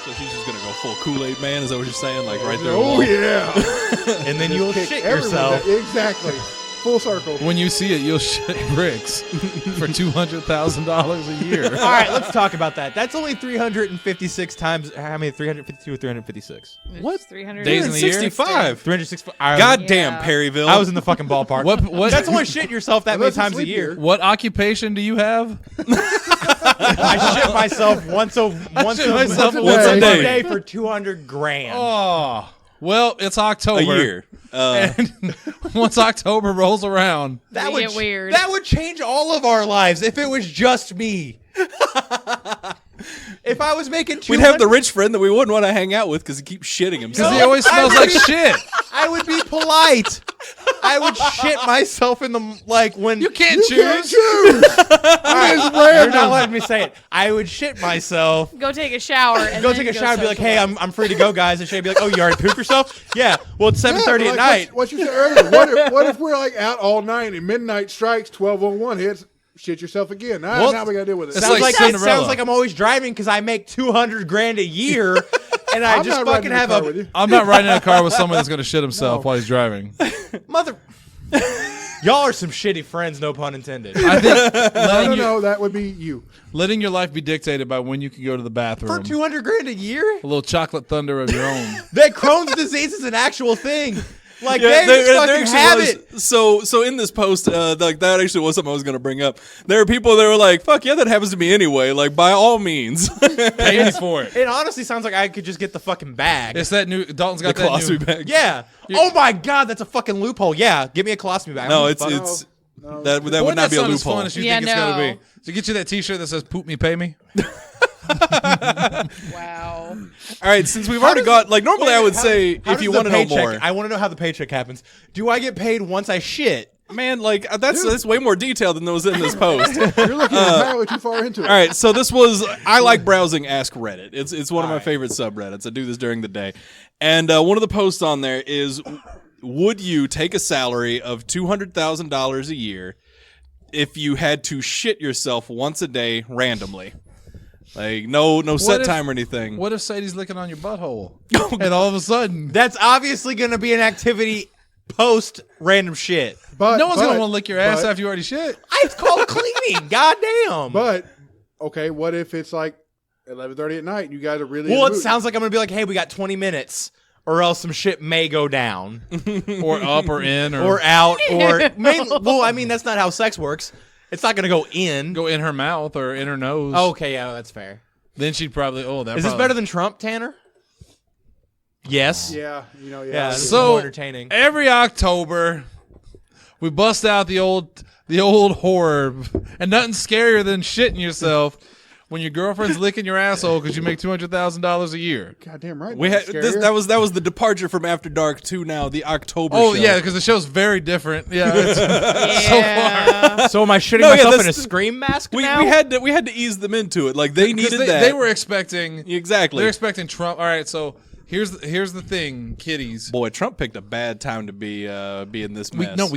So she's just gonna go full Kool-Aid man. Is that what you're saying? Like right there. Oh yeah. And then you'll shit Everyone yourself. Exactly. Full circle. When you see it, you'll shit bricks for $200,000 a year. All right, let's talk about that. That's only 356 times. How many? 352 or 356? What? 300 Days in the year? 65. 365. Goddamn, Yeah. Perryville. I was in the fucking ballpark. What? That's only shitting yourself that many Unless it's times a leap year. year. What occupation do you have? I shit myself once a day for 200 grand. Oh, well, it's October. a year. And once October rolls around, That We get weird. That would change all of our lives if it was just me. If I was making 200, We'd have the rich friend that we wouldn't want to hang out with because he keeps shitting because himself. he always smells like shit. I would be polite. I would shit myself in the when You can't You can't choose. choose. You're not letting me say it. I would shit myself. Go take a shower and Go then take a shower and be like, "Hey, socialize. I'm free to go, guys." And she'd be like, "Oh, you already pooped yourself?" Yeah. Well, it's 7:30 Yeah, at but like night. What you said earlier? What if we're like out all night and midnight strikes, 12:01 hits, shit yourself again? Now, now we gotta deal with it. It's Sounds like like Cinderella. sounds like I'm always driving because I make 200 grand a year, and I I'm just not fucking riding in the have car a with you. I'm not riding in a car with someone that's going to shit himself while he's driving. mother. Y'all are some shitty friends, no pun intended. I think No, that would be you. letting your life be dictated by when you can go to the bathroom. For 200 grand a year, A little chocolate thunder of your own. that Crohn's disease is an actual thing. Like Yeah, they just there fucking actually have was, it. So in this post, like that actually was something I was going to bring up. There are people that were like, "Fuck yeah, that happens to me anyway." Like by all means, Pay me for it. It honestly sounds like I could just get the fucking bag. It's that new. Dalton's the got that colostomy new. bag. Yeah. Oh my god, that's a fucking loophole. Yeah, give me a colostomy bag. No, I'm it's fucking- it's No. that Boy, would not be a that's as loophole. fun as you Yeah, think it's going to no. be. So get you that T-shirt that says "Poop me, pay me." Wow. All right, since we've already got like normally I would say How if does you the want to know paycheck- more, I want to know how the paycheck happens. Do I get paid once I shit? man, like that's way more detailed than was in this post. You're looking entirely too far into it. All right, so this was I like browsing Ask Reddit. It's one of my favorite subreddits. I do this during the day, and one of the posts on there is, would you take a salary of $200,000 a year if you had to shit yourself once a day randomly? Like no set if- time or anything. What if Sadie's licking on your butthole, and all of a sudden, That's obviously going to be an activity post random shit. But, no one's going to but- want to lick your ass but- after you already shit? It's called cleaning. Goddamn. But okay, what if it's like 11:30 at night and you guys are really Well, in it the mood? sounds like I'm going to be like, hey, we got 20 minutes, or else some shit may go down, Or up or in or out, or well, I mean, that's not how sex works. It's not going to go in. go in her mouth or in her nose. Okay, yeah, that's fair. Then she'd probably. Oh, that. Is this better than Trump, Tanner? Yes. Yeah, Yeah, this is So- more entertaining. Every October, we bust out the old horror, and nothing scarier than shitting yourself when your girlfriend's licking your asshole because you make $200,000 a year. Goddamn right. We had that's this, scarier. that was the departure from After Dark to now the October Oh show. yeah, because the show's very different. Yeah, it's, Yeah. So am I shitting No, yeah, myself in a that's- scream mask we now? had to ease them into it. Like they 'cause needed that. They were expecting exactly. They're expecting Trump. All right, so here's the thing, kiddies. Boy, Trump picked a bad time to be in this We mess.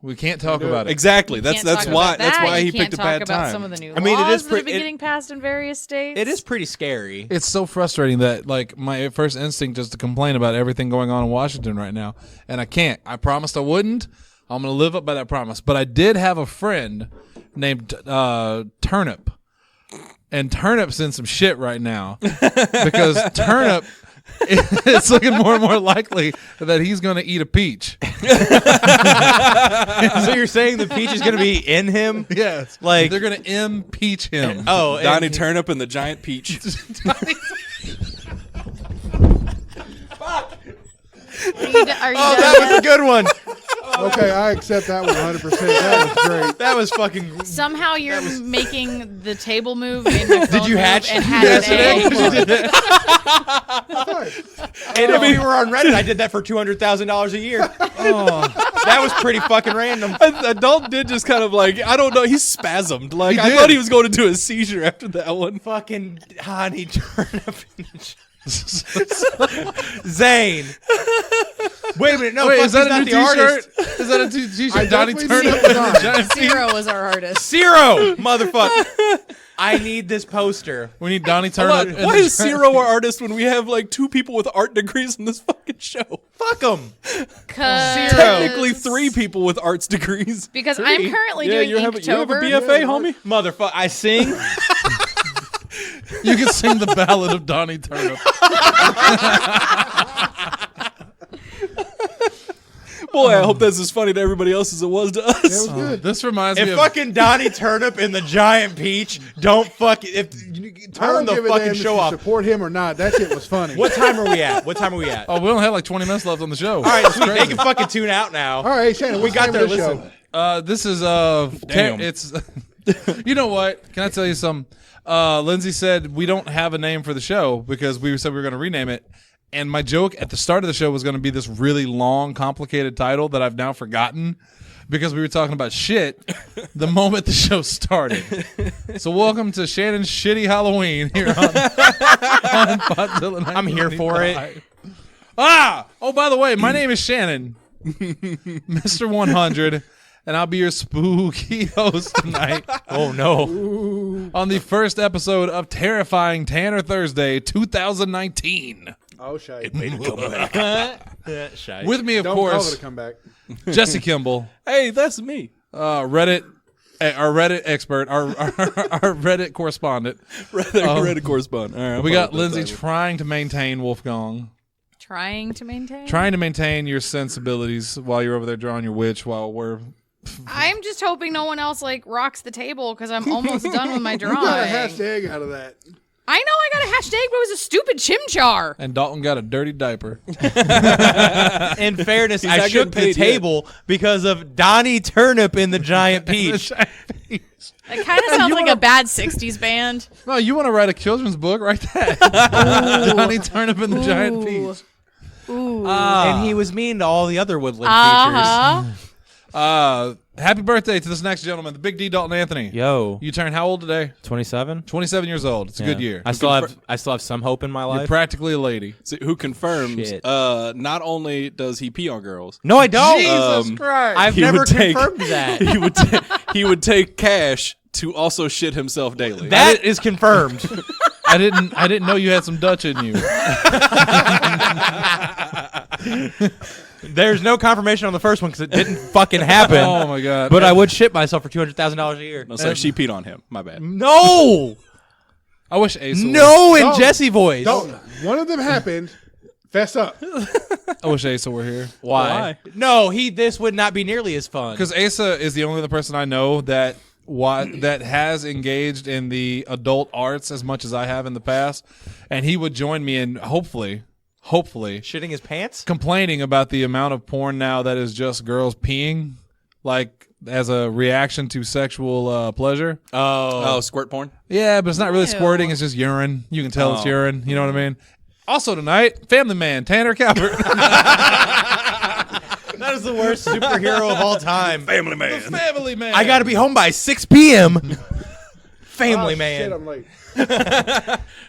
we can't talk about it. Exactly. Can't That's talk why about that. he You can't picked a talk bad about time. some of the new I mean, it laws is that have pre- been it- getting passed in various states. It is pretty scary. It's so frustrating that like my first instinct is to complain about everything going on in Washington right now, and I can't. I promised I wouldn't. I'm gonna live up by that promise. But I did have a friend named Turnip, and Turnip's in some shit right now because Turnip. It's looking more and more likely that he's going to eat a peach. So you're saying the peach is going to be in him? Yes, Like- they're going to impeach him. Oh, and- Donnie Turnip and the Giant Peach. Are you Oh, that was a good one. Okay, I accept that 100%. That was great. That was fucking. Somehow you're making the table move. Made my phone you move hatch? And had Yes, an egg. And if we were on Reddit, I did that for $200,000 a year. That was pretty fucking random. Adult did just kind of like, I don't know, he spasmed. Like, I did. thought he was going into a seizure after that one. Fucking honey turnip. Zane. Wait a minute. No, Wait, fuck, is that he's a not new the artist. T-shirt? Is that a T-shirt? I Donnie definitely Turnip see it and on. the Giant Peach? Zero was our artist. Zero, motherfucker. I need this poster. We need Donnie Hold Turnip. on, why is Zero our artist when we have like 2 people with art degrees in this fucking show? Fuck them. Technically 3 people with arts degrees. Because I'm currently doing you have a Inktober. BFA, homie? Motherfucker. I sing. You can sing the ballad of Donnie Turnip. Boy, I hope that's as funny to everybody else as it was to us. It was good. This reminds If me of fucking Donnie Turnip and the Giant Peach don't fucking I turn don't the give a fucking damn if show you off. Support him or not. That shit was funny. What time are we at? What time are we at? Oh, we only have like 20 minutes left on the show. All right, sweet. They can fucking tune out now. All right, Shannon, We what's got the name there. of the Listen. show? This is Damn. it's you know what? Can I tell you something? Lindsay said we don't have a name for the show because we said we were going to rename it. And my joke at the start of the show was going to be this really long, complicated title that I've now forgotten because we were talking about shit the moment the show started. So welcome to Shannon's Shitty Halloween here on Podzilla. I'm here for it. 1995. Oh, by the way, my name is Shannon, Mr. 100, and I'll be your spooky host tonight Oh no. on the first episode of Terrifying Tanner Thursday 2019. Oh, shite. Shy. With me, of Don't call it course, a comeback. Jesse Kimball, Hey, that's me. our Reddit expert, our Reddit correspondent. Reddit correspondent. All right, We got I'll Lindsay follow that trying to maintain Wolfgang, Trying to maintain. trying to maintain your sensibilities while you're over there drawing your witch while we're. I'm just hoping no one else like rocks the table because I'm almost done with my You drawing. got a hashtag out of that. I know I got a hashtag, but it was a stupid chimchar. And Dalton got a dirty diaper. In fairness, He's I not shook getting the paid yet. table because of Donnie Turnip and the Giant Peach. It kind of sounds like a bad 60s band. No, you want to write a children's book? Write that. Donnie Turnip and the Giant Peach. Ooh. And he was mean to all the other woodland Uh-huh. Happy birthday to this next gentleman, the Big D Dalton Anthony. features. Yo, You turn how old today? 27. 27 years old. It's a good year. I still have some hope in my You're life. practically a lady. See, who confirms? Shit. Not only does he pee on girls, No, I don't. Jesus Christ. I've he never would take- confirmed that. he would take cash to also shit himself daily. That is confirmed. I didn't know you had some Dutch in you. There's no confirmation on the first one because it didn't fucking happen. Oh my God. But I would shit myself for $200,000 a year. No, sorry, she peed on him. My bad. No, I wish Ace would. no, in Don't. Jesse voice. Don't. One of them happened. Fess up. I wish Asa were here. Why? No, this would not be nearly as fun. Because Asa is the only other person I know that has engaged in the adult arts as much as I have in the past, and he would join me in hopefully shitting his pants. complaining about the amount of porn now that is just girls peeing, like as a reaction to sexual pleasure. Oh, squirt porn. Yeah, but it's not really Ew. squirting; it's just urine. You can tell it's Oh. urine. You know what I mean? Also tonight, Family Man Tanner Calvert. That is the worst superhero of all time. Family man. Family Man. I got to be home by 6 p.m. Family Oh, man. Shit, I'm late.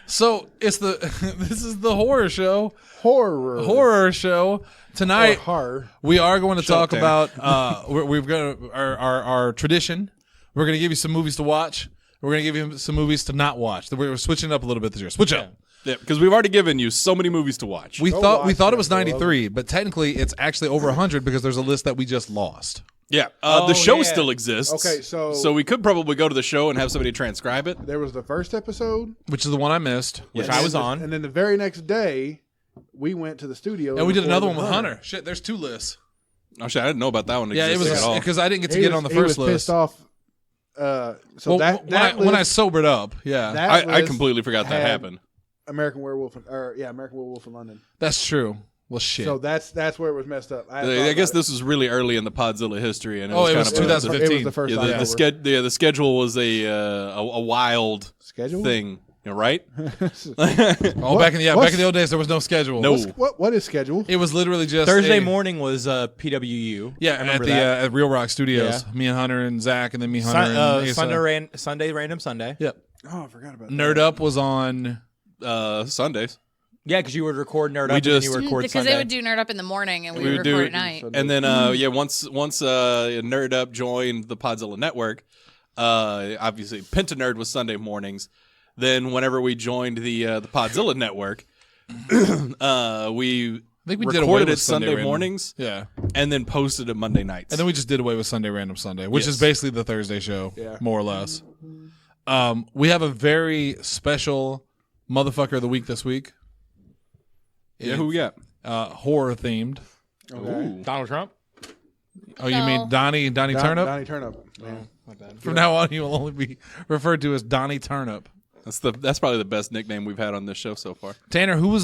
So it's this is the horror show. Horror. Show Or tonight. horror. We are going to talk there. about we've got our tradition. We're going to give you some movies to watch. We're going to give you some movies to not watch. We're switching it up a little bit this year. Switch up. Yeah, because we've already given you so many movies to watch. We Go thought watch it was them, bro. 93, but technically it's actually over 100 because there's a list that we just lost. Yeah, Oh, the show yeah. still exists. Okay, so- we could probably go to the show and have somebody transcribe it. There was the first episode, Which is the one I missed. Which Yes. I was on. and then the very next day, we went to the studio. And we did another one recorded with Hunter. Shit, there's 2 lists. Oh shit, I didn't know about that one. Yeah, it existing was at all. because I didn't get to He get was- on the he first was list. pissed off. So Well, that when I list- sobered up, yeah, that I list completely forgot that had happened. American Werewolf, American Werewolf in London. that's true. Well, shit. So that's where it was messed up. I guess this was really early in the Podzilla history, and it Oh, was it kind was of 2015. It was the first Yeah, October. the schedule was a wild Schedule? thing, right? Oh, back in the old days, there was no schedule. No. What is schedule? It was literally just Thursday a- morning was PWU. Yeah, I at remember the that. at Real Rock Studios. Yeah. Me and Hunter and Zach, and then me, Hunter, and Asa. Sunday, Random Sunday. Yep. Oh, I forgot about that. Nerd Up was on. Sundays. Yeah, because you would record Nerd Up and just- then you record Because Sunday. they would do Nerd Up in the morning and we would would do record it- at night. And then once Nerd Up joined the Podzilla network, obviously Penta Nerd was Sunday mornings. Then whenever we joined the Podzilla network, we I think we did away recorded with it Sunday Random. mornings Yeah. and then posted it Monday nights. And then we just did away with Sunday Random Sunday, which is Yes. basically the Thursday show, Yeah. more or less. We have a very special motherfucker of the week this week. yeah, who we got? Horror themed. Okay. Donald Trump? Oh, you No. mean Donnie Turnip? Donnie Turnip. Man. My bad. From now on, you will only be referred to as Donnie Turnip. That's probably the best nickname we've had on this show so far. Tanner, who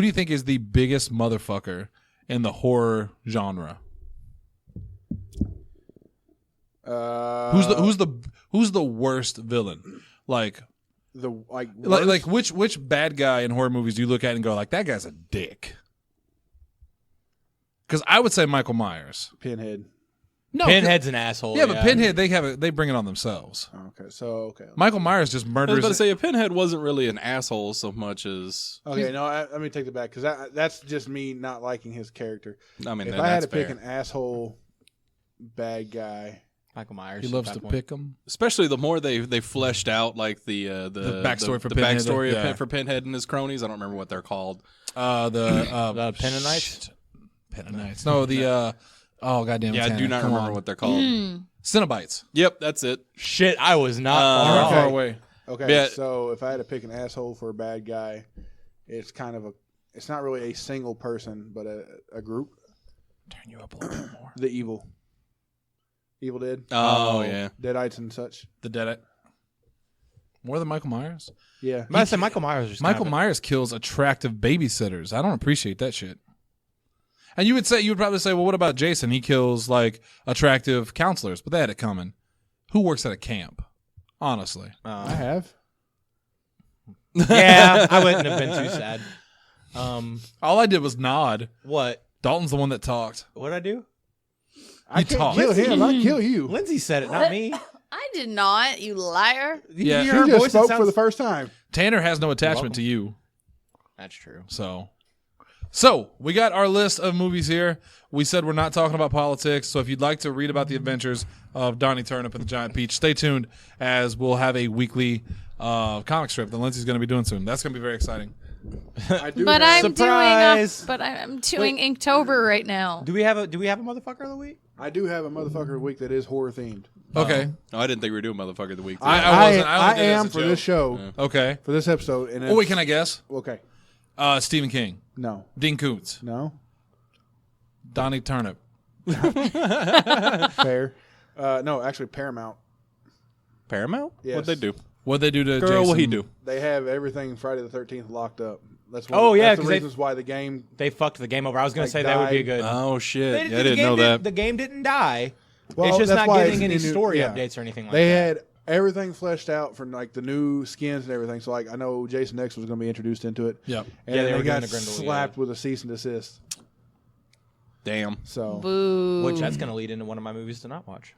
do you think is the biggest motherfucker in the horror genre? Who's the worst villain? Like which bad guy in horror movies do you look at and go like that guy's a dick? Because I would say Michael Myers. Pinhead. No, Pinhead's an asshole. Yeah, but Pinhead they bring it on themselves. Okay. Michael Myers just I was murders. about to say a Pinhead wasn't really an asshole so much as Okay, no, let me take that back because that's just me not liking his character. I mean, If that's I had to fair. pick an asshole bad guy, Michael Myers. he loves at to that point. pick them. Especially the more they fleshed out like the backstory for the Pinhead, backstory yeah. for Pinhead and his cronies. I don't remember what they're called. The Pennonites? Pennonites. No, the oh goddamn. Yeah, I Tanner, do not come remember on. what they're called. Cenobites. Yep, that's it. Shit, I was not Uh, far You're not off. far away. okay. Yeah. So if I had to pick an asshole for a bad guy, it's kind of it's not really a single person, but a group. Turn you up a little bit more. The Evil Dead, Oh yeah. Deadites and such. The Deadite. More than Michael Myers. Yeah. I said Michael Myers. Was Michael Myers kills attractive babysitters. I don't appreciate that shit. And you would probably say, well, what about Jason? He kills like attractive counselors, but they had it coming. Who works at a camp? Honestly, I have. Yeah, I wouldn't have been too sad. all I did was nod. What? Dalton's the one that talked. What'd I do? I can't talk. kill him. I kill you. Lindsay said it, not me. I did not, you liar. Yeah. You She hear her just voice, it spoke for sounds- the first time. Tanner has no attachment to you, That's true. so we got our list of movies here. We said we're not talking about politics, so if you'd like to read about the adventures of Donnie Turnip and the Giant Peach, stay tuned as we'll have a weekly comic strip that Lindsay's going to be doing soon. That's going to be very exciting. I do. But have, Surprise. I'm doing Inktober right now. Do we have a motherfucker of the week? I do have a motherfucker of the week that is horror themed. Okay. Oh, I didn't think we were doing motherfucker of the week. I wasn't. I only I did it as am a for joke. this show, Okay. for this episode. And Oh, wait, can I guess? Okay. Stephen King, No. Dean Koontz, No. Donnie Turnip. Fair. No, actually, Paramount. Paramount? Yes. What'd they do? What'd they do to Girl, Jason? what'd he do? They have everything Friday the 13th locked up. That's one. Oh, yeah, that's the 'cause they- reasons why the game. They fucked the game over. I was going Like, to say that would be a died. good. Oh shit! They- Yeah, the I didn't game know that. The game didn't die. Well, it's just that's not why getting it's any in new- story yeah. updates or anything like They that. had everything fleshed out for like the new skins and everything. So like I know Jason X was going to be introduced into it. Yep. And Yeah, they they, were doing got the Grendel, slapped with a cease and desist. Damn. So. Boo. Which that's going to lead into one of my movies to not watch.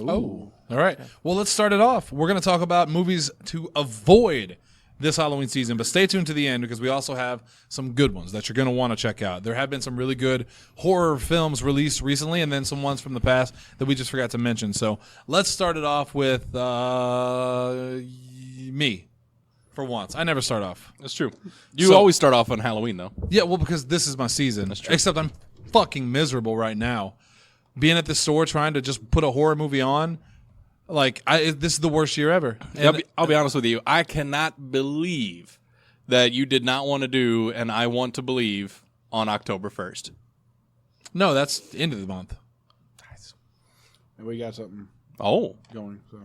Ooh. All right. Well, let's start it off. We're going to talk about movies to avoid this Halloween season, but stay tuned to the end because we also have some good ones that you're going to want to check out. There have been some really good horror films released recently and then some ones from the past that we just forgot to mention. So let's start it off with me. For once. I never start off. That's true. You So- always start off on Halloween though. Yeah, well, because this is my season. Except I'm fucking miserable right now. Being at the store trying to just put a horror movie on, like this is the worst year ever. And I'll be honest with you. I cannot believe that you did not want to do, and I want to believe on October 1st. no, that's the end of the month. And we got something Oh, going. So.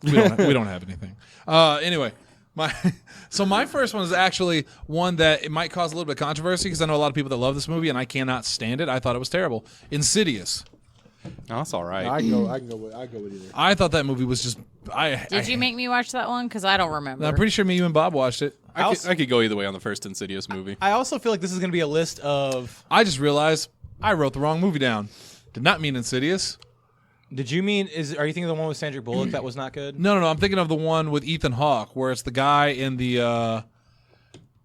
We don't have anything. Anyway, my first one is actually one that it might cause a little bit of controversy because I know a lot of people that love this movie and I cannot stand it. I thought it was terrible. Insidious. no, that's all right. I can go with either. I thought that movie was just. Did you make me watch that one? Because I don't remember. I'm pretty sure me, you, and Bob watched it. I could go either way on the first Insidious movie. I also feel like this is going to be a list of. I just realized I wrote the wrong movie down. Did not mean Insidious. Did you mean? Are you thinking of the one with Sandra Bullock that was not good? No. I'm thinking of the one with Ethan Hawke, where it's the guy in the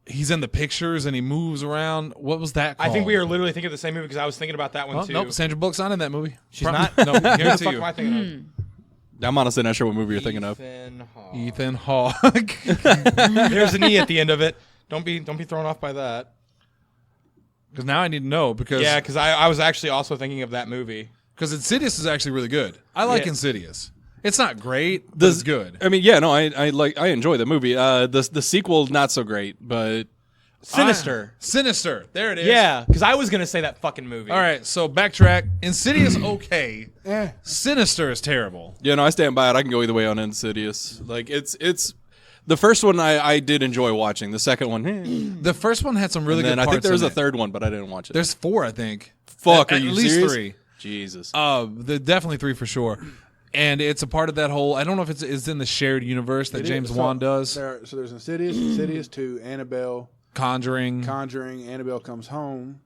he's in the pictures and he moves around. What was that called? I think we are literally thinking of the same movie because I was thinking about that one Oh, too. nope, Sandra Bullock's not in that movie. She's not? No, What the guarantee fuck you. am I thinking I'm honestly not sure what movie you're thinking of. Ethan Ethan Hawke. Hawke. There's an E at the end of it. Don't be thrown off by that. Because now I need to know because Yeah, because I was actually also thinking of that movie. Insidious is actually really good. I like Yeah. Insidious. It's not great, but it's good. I mean, yeah, no, I enjoy the movie. The sequel not so great, but Sinister. Sinister. There it is. Yeah, because I was gonna say that fucking movie. All right, so backtrack. Insidious, okay. Sinister is terrible. yeah, no, I stand by it. I can go either way on Insidious. Like it's the first one I did enjoy watching. The second one, The first one had some really and then good I parts think there was in a it. third one, but I didn't watch it. There's 4, I think. Fuck, At are you least serious? 3. Jesus. Definitely 3 for sure. And it's a part of that whole. I don't know if it's in the shared universe that James Wan does. So there's Insidious 2, Annabelle, Conjuring. Conjuring, Annabelle Comes Home,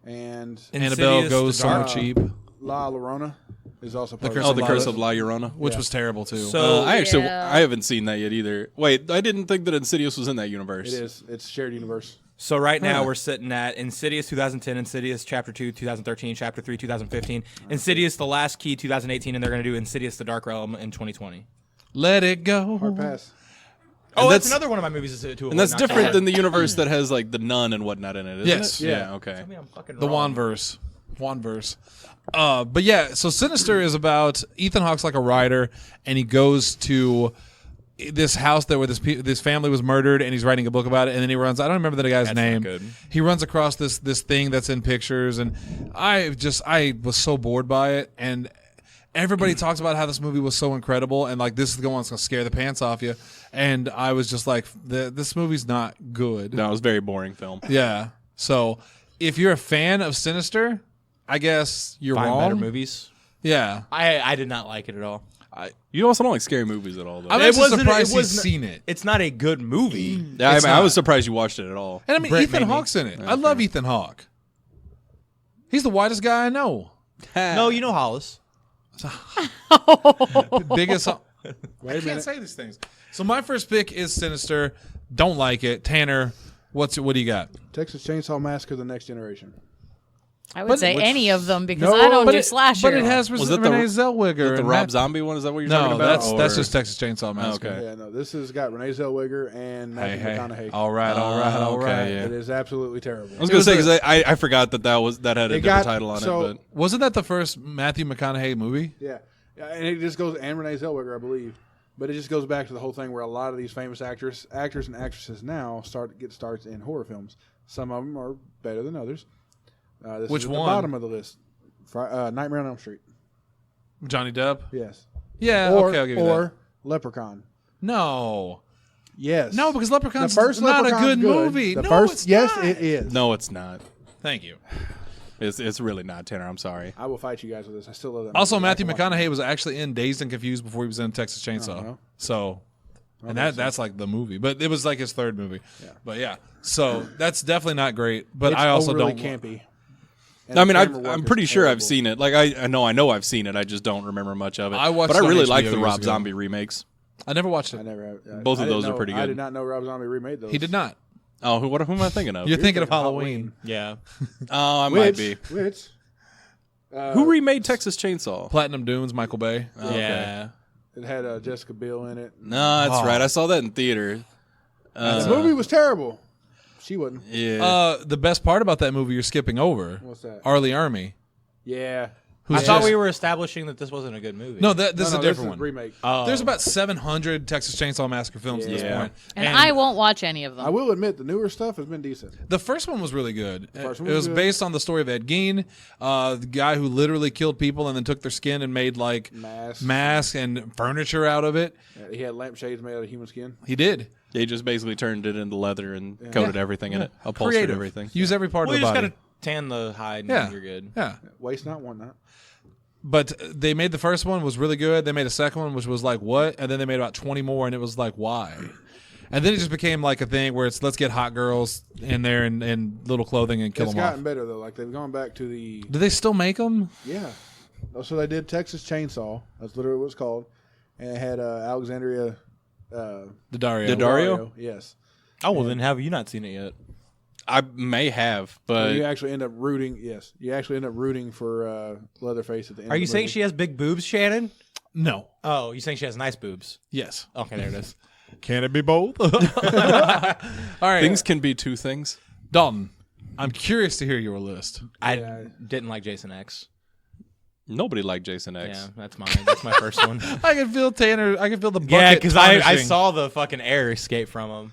and Annabelle Insidious, Goes The Somewhere Dark. Cheap, La Llorona is also part Curse of Oh, it. the Curse of La Llorona. which was terrible too. So I actually Yeah. I haven't seen that yet either. Wait, I didn't think that Insidious was in that universe. It is. It's shared universe. So right now we're sitting at Insidious 2010, Insidious Chapter 2 2013, Chapter 3 2015, Insidious The Last Key 2018, and they're going to do Insidious The Dark Realm in 2020. Let it go. Hard pass. Oh, that's that's- another one of my movies to avoid. And that's not different to- than the universe that has like the nun and whatnot in it, isn't Yes. it? Yeah. Okay. I mean, I'm fucking The wrong. Wanverse. But yeah, so Sinister is about Ethan Hawke's like a writer, and he goes to this house there where this family was murdered, and he's writing a book about it, and then he runs. I don't remember the guy's That's name. not good. He runs across this thing that's in pictures, and I was so bored by it, and everybody talks about how this movie was so incredible, and like this is the one that's gonna scare the pants off you, and I was just like, this movie's not good. No, it was a very boring film. Yeah. So if you're a fan of Sinister, I guess you're Find wrong. better movies. Yeah. I did not like it at all. You also don't like scary movies at all, though. I'm It actually wasn't- surprised it he's wasn't- seen it. It's not a good movie. yeah, it's I not. was surprised you watched it at all. And I mean, Brett Ethan made me. Hawke's in it. I love Ethan Hawke. He's the whitest guy I know. No, you know Hollis. Biggest. I Wait a can't minute. say these things. So my first pick is Sinister. Don't like it. Tanner, what do you got? Texas Chainsaw Massacre: The Next Generation. I would say which- any of them because No, I don't but do slasher. But it has Was it the- Renee Zellweger. The and Rob Matt- Zombie one? Is that what you're talking No, about? that's Or- just Texas Chainsaw Massacre. Okay. Yeah, no, this has got Renee Zellweger and Matthew McConaughey. All right. okay, yeah. It is absolutely terrible. I was gonna say because I forgot that that had a It different got- title on so- it, but Wasn't that the first Matthew McConaughey movie? Yeah, and it just goes and Renee Zellweger, I believe. But it just goes back to the whole thing where a lot of these famous actors and actresses now get starts in horror films. Some of them are better than others. This Which is at one? The bottom of the list. Nightmare on Elm Street. Johnny Depp? Yes. Yeah, Or, okay, I'll give you or that. Leprechaun. No. Yes. No, because Leprechaun's the first not Leprechaun's a good movie. The No, first, it's yes, not. it is. no, it's not. Thank you. It's really not, Tanner. I'm sorry. I will fight you guys with this. I still love that. Also, movie. Matthew I can watch McConaughey was actually in Dazed and Confused before he was in Texas Chainsaw. no. So, and that's like the movie, but it was like his third movie. But yeah, so that's definitely not great. But It's I also overly don't. campy. And I the mean, camera work I'm is pretty sure I've terrible. seen it. Like I know I've seen it. I just don't remember much of it. I watched but I it on really HBO like the years Rob ago. Zombie remakes. I never watched I it. never have. Both I of didn't those are know- pretty I good. did not know Rob Zombie remade those. He did not. Oh, who am I thinking of? You're thinking of thinking Halloween. Yeah. Oh, I might be. Which? Who remade Texas Chainsaw? Platinum Dunes, Michael Bay. Yeah. It had Jessica Biel in it. No, that's right. I saw that in theater. The movie was terrible. She wasn't. Yeah. The best part about that movie you're skipping over. What's that? Arlie Army. Yeah. I thought we were establishing that this wasn't a good movie. No, this is a different one. remake. There's about 700 Texas Chainsaw Massacre films at this Yeah. point. and I won't watch any of them. I will admit the newer stuff has been decent. The first one was really good. first It one was was good. based on the story of Ed Gein, the guy who literally killed people and then took their skin and made like masks and furniture out of it. He had lampshades made out of human skin. He did. They just basically turned it into leather and coated everything in it, upholstered Creative. everything. Use every part Well, of you the just body. gotta tan the hide and Yeah. you're good. Yeah. Waste not, want not. But they made the first one was really good. They made a second one which was like what, and then they made about 20 more, and it was like why. And then it just became like a thing where it's let's get hot girls in there in little clothing and kill It's them off. gotten better though. Like they've gone back to the Do they still make them? yeah. So they did Texas Chainsaw. That's literally what it's called, and it had Alexandria. The Dario. The Dario? Yes. Oh, well, then have you not seen it yet? I may have, but You actually end up rooting. Yes, you actually end up rooting for Leatherface at the end. Are of you the saying movie. she has big boobs, Shannon? No. Oh, you saying she has nice boobs? Yes. Okay, there it is. Can it be both? All right. things can be two things. Dalton, I'm curious to hear your list. I didn't like Jason X. Nobody liked Jason X. Yeah, that's mine. That's my first one. I can feel Tanner. I can feel the bucket. Yeah, because I tarnishing. saw the fucking air escape from him.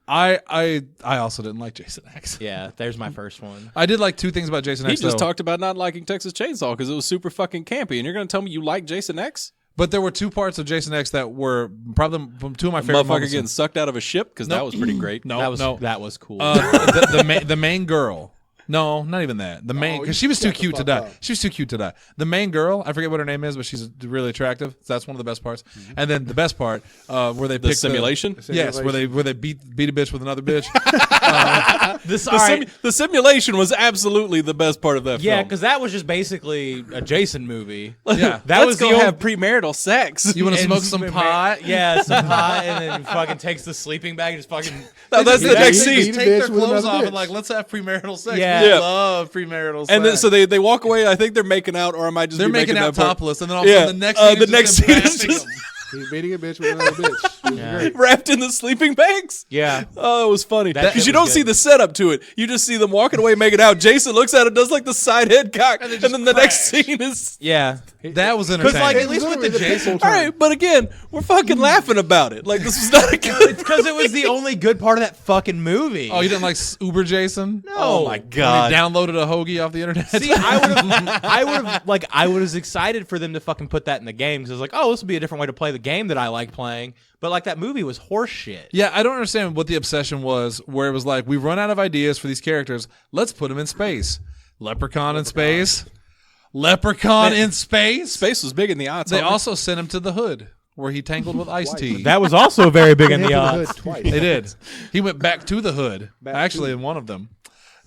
I also didn't like Jason X. Yeah, there's my first one. I did like two things about Jason He X. just though. talked about not liking Texas Chainsaw because it was super fucking campy, and you're going to tell me you like Jason X? But there were two parts of Jason X that were probably two of my favorite Motherfucker moments. getting sucked out of a ship because that was pretty great. No, That was cool. the main girl. No, not even that. The main, because she was too shut the cute to fuck die. up. She was too cute to die. The main girl, I forget what her name is, but she's really attractive. So that's one of the best parts. And then the best part, where they The pick simulation? yes, where they beat a bitch with another bitch. The simulation was absolutely the best part of that yeah, film. because that was just basically a Jason movie. Yeah. That Let's was go the have premarital sex. You want to and smoke some pot? Yeah, some pot, and then fucking takes the sleeping bag and just fucking. No, that's the Yeah, next he- scene. he- Take their bitch with clothes another off bitch. and like, let's have premarital sex. Yeah. We Yeah. love premarital sex. And then so they walk away. I think they're making out, or am I just they're be making that out part? topless, and then all of a sudden the next scene the is next just them scene is blasting just them. He's beating a bitch with another bitch. Yeah. wrapped in the sleeping bags. Yeah. Oh, it was funny That because you shit was don't see good. the setup to it. You just see them walking away, making out. Jason looks at it, does like the side head cock, and just then the next crash. scene is. Yeah. That was Because like entertaining. at least with the Literally the Jason. pitbull All right, but again, we're fucking laughing about it. Like this was not a good. It's because it was the only good part of that fucking movie. Oh, you didn't like Uber Jason? No. Oh my When god! he downloaded a hoagie off the internet. See, I was excited for them to fucking put that in the game because I was like, oh, this would be a different way to play the game that I like playing. But like that movie was horse shit. Yeah, I don't understand what the obsession was, where it was like, we've run out of ideas for these characters. Let's put them in space. Leprechaun in space. Leprechaun in space. Space was big in the odds. They also sent him to the hood, where he tangled with Ice-T. That was also very big in Hit the him in the odds. hood twice. They did. He went back to the hood, actually, in one of them.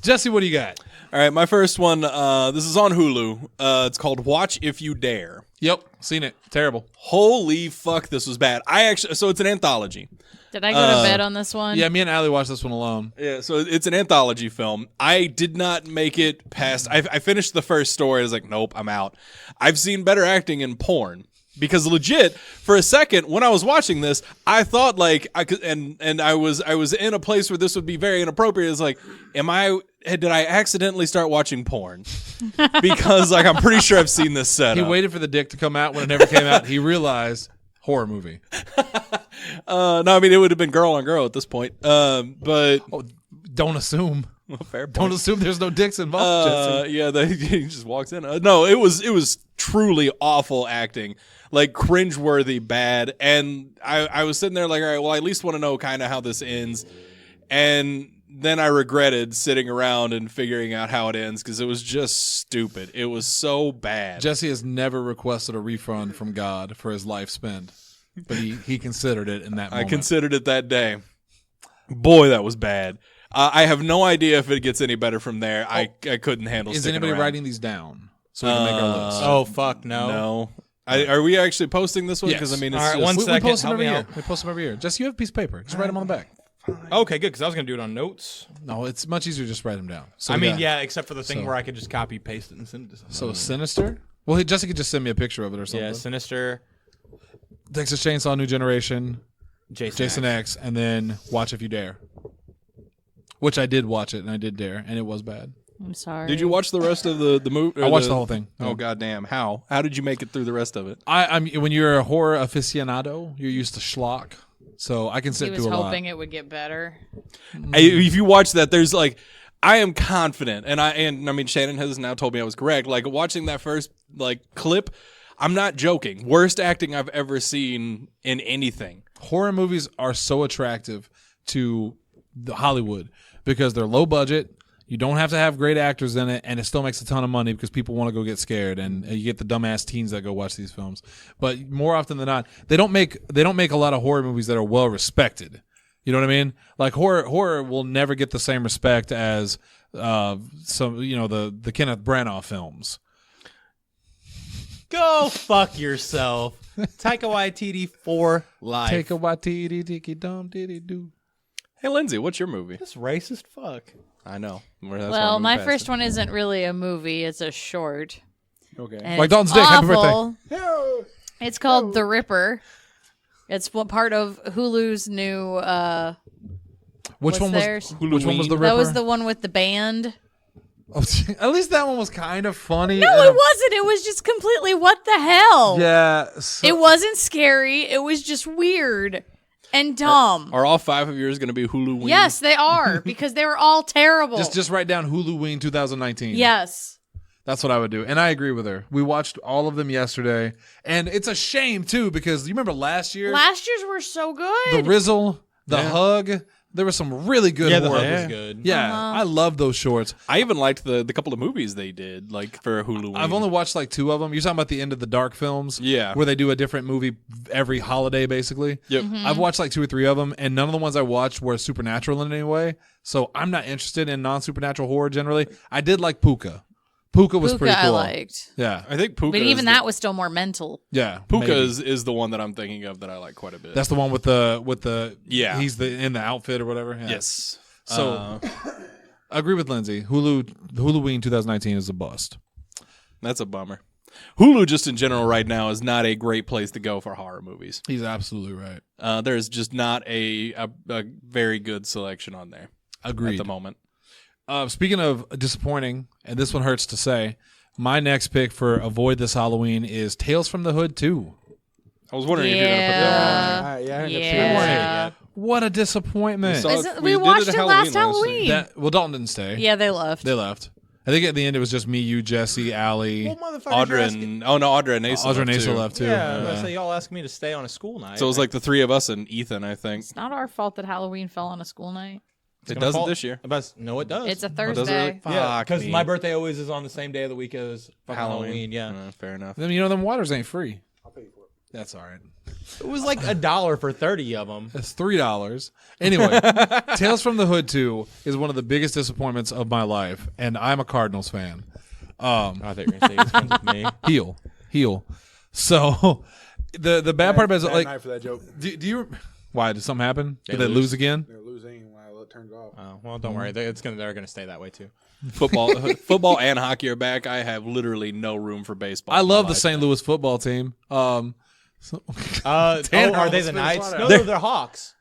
Jesse, what do you got? All right, my first one. This is on Hulu. It's called Watch If You Dare. Yep, seen it. Terrible. Holy fuck, this was bad. So it's an anthology. Did I go to bed on this one? Yeah, me and Allie watched this one alone. Yeah, so it's an anthology film. I did not make it past. I finished the first story. I was like, nope, I'm out. I've seen better acting in porn. Because legit, for a second, when I was watching this, I thought like I could, and I was in a place where this would be very inappropriate. It's like, did I accidentally start watching porn? Because like I'm pretty sure I've seen this He setup. waited for the dick to come out. When it never came out, he realized horror movie. No, I mean it would have been girl on girl at this point. But Don't assume. fair point. Don't assume there's no dicks involved, Jesse. Yeah, he just walks in. No, it was truly awful acting, like cringeworthy bad. And I was sitting there like, all right, well, I at least want to know kind of how this ends. And then I regretted sitting around and figuring out how it ends because it was just stupid. It was so bad. Jesse has never requested a refund from God for his life spent, but he considered it in that I moment. considered it that day. Boy, that was bad. I have no idea if it gets any better from there. I couldn't handle. Is sticking anybody around. writing these down so we can make our list? Oh fuck no. No. Are we actually posting this one? Yes. Because I mean, it's All right, just, one We second, post them help every me year. out. We post them every year. Jesse, you have a piece of paper. Just write them on the back. Okay, good because I was gonna do it on notes. No, it's much easier to just write them down. So I we mean, got- yeah, except for the thing so- where I could just copy paste it and send it to someone. So Sinister? Well, Jesse could just send me a picture of it or something. Yeah, Sinister, Texas Chainsaw New Generation, Jason X, and then Watch If You Dare. Which I did watch it, and I did dare, and it was bad. I'm sorry. Did you watch the rest of the movie? I watched the whole thing. Oh goddamn! How did you make it through the rest of it? I'm when you're a horror aficionado, you're used to schlock, so I can He sit was through a lot. hoping it would get better. If you watch that, there's like, I am confident, and I mean Shannon has now told me I was correct. Like watching that first like clip, I'm not joking. Worst acting I've ever seen in anything. Horror movies are so attractive to Hollywood because they're low budget. You don't have to have great actors in it, and it still makes a ton of money because people want to go get scared, and you get the dumbass teens that go watch these films. But more often than not, they don't make a lot of horror movies that are well respected. You know what I mean? Like horror will never get the same respect as the Kenneth Branagh films. Go fuck yourself. Taika Waititi for life. Take a watiti tiki dum diddy do. Hey, Lindsay, what's your movie? This racist fuck. I know. Well, my first one isn't really a movie; it's a short. Okay. And Like it's Dalton's Dick, happy birthday. awful. It's called The Ripper. It's one part of Hulu's new. Which What's one theirs? was? Which one was the Ripper? That was the one with the band. Oh, at least that one was kind of funny. No, it wasn't. It was just completely what the hell. Yeah. It wasn't scary. It was just weird and dumb. Are all 5 of yours going to be Hulu Ween? Yes, they are because they were all terrible. Just write down Huluween 2019. Yes. That's what I would do. And I agree with her. We watched all of them yesterday. And it's a shame, too, because you remember last year? Last year's were so good. The Rizzle, The Hug. There were some really good Yeah, the horror. Hug was good. Yeah, I love those shorts. I even liked the couple of movies they did, like for Hulu Ween. I've only watched like 2 of them. You're talking about the End of the Dark films? Yeah. Where they do a different movie every holiday, basically. Yep. I've watched like 2 or 3 of them, and none of the ones I watched were supernatural in any way. So I'm not interested in non-supernatural horror generally. I did like Puka. Puka was pretty I cool. liked. Yeah. I think Puka. But even that was still more mental. Yeah. Puka maybe. is the one that I'm thinking of that I like quite a bit. That's the one with the Yeah. He's in the outfit or whatever. Yeah. yes. So I agree with Lindsay. Huluween 2019 is a bust. That's a bummer. Hulu, just in general, right now is not a great place to go for horror movies. He's absolutely right. There's just not a very good selection on there Agreed. at the moment. Speaking of disappointing, and this one hurts to say, my next pick for Avoid This Halloween is Tales from the Hood 2. I was wondering if you're going to put that on. I haven't got to see Yeah. it. What a disappointment. We saw We did watched at it last year. Halloween. Well, Dalton didn't stay. Yeah, they left. They left. I think at the end it was just me, you, Jesse, Allie. Well, motherfucker, Audra and Asa Audra and left Asa too. left too. Yeah, so y'all asked me to stay on a school night. So it was like the 3 of us and Ethan, I think. It's not our fault that Halloween fell on a school night. It doesn't this year. No, it does. It's a does it Thursday. really? Yeah, Fuck because me. my birthday always is on the same day of the week as fucking Halloween. Yeah, Fair enough. Then you know them waters ain't free. I'll pay you for it. That's all right. it was like $1 for 30 of them. That's $3. Anyway, Tales from the Hood 2 is one of the biggest disappointments of my life, and I'm a Cardinals fan. I thought you were gonna say it's friends with me. Heel. So the bad part about it is Bad like, night for that joke. do you? Why did something happen? Did they lose. lose again? They're losing when I turned it off. Oh, well, don't worry. They're gonna stay that way too. Football and hockey are back. I have literally no room for baseball. I in my love the life. St. Louis football team. Are they almost the spit Knights? his No, water out. they're Hawks.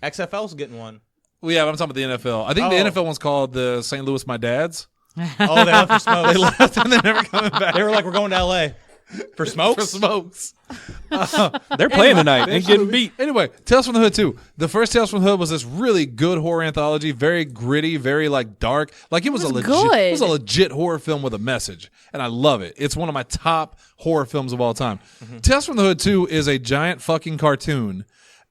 XFL's getting one. Well, yeah, but I'm talking about the NFL. I think the NFL one's called the St. Louis My Dads. Oh, they left for smokes. They left and they're never coming back. They were like, we're going to LA for smokes. For smokes. They're playing tonight and getting beat. Anyway, Tales from the Hood 2. The first Tales from the Hood was this really good horror anthology, very gritty, very like dark. Like it was a legit good. it was a legit horror film with a message. And I love it. It's one of my top horror films of all time. Tales from the Hood 2 is a giant fucking cartoon.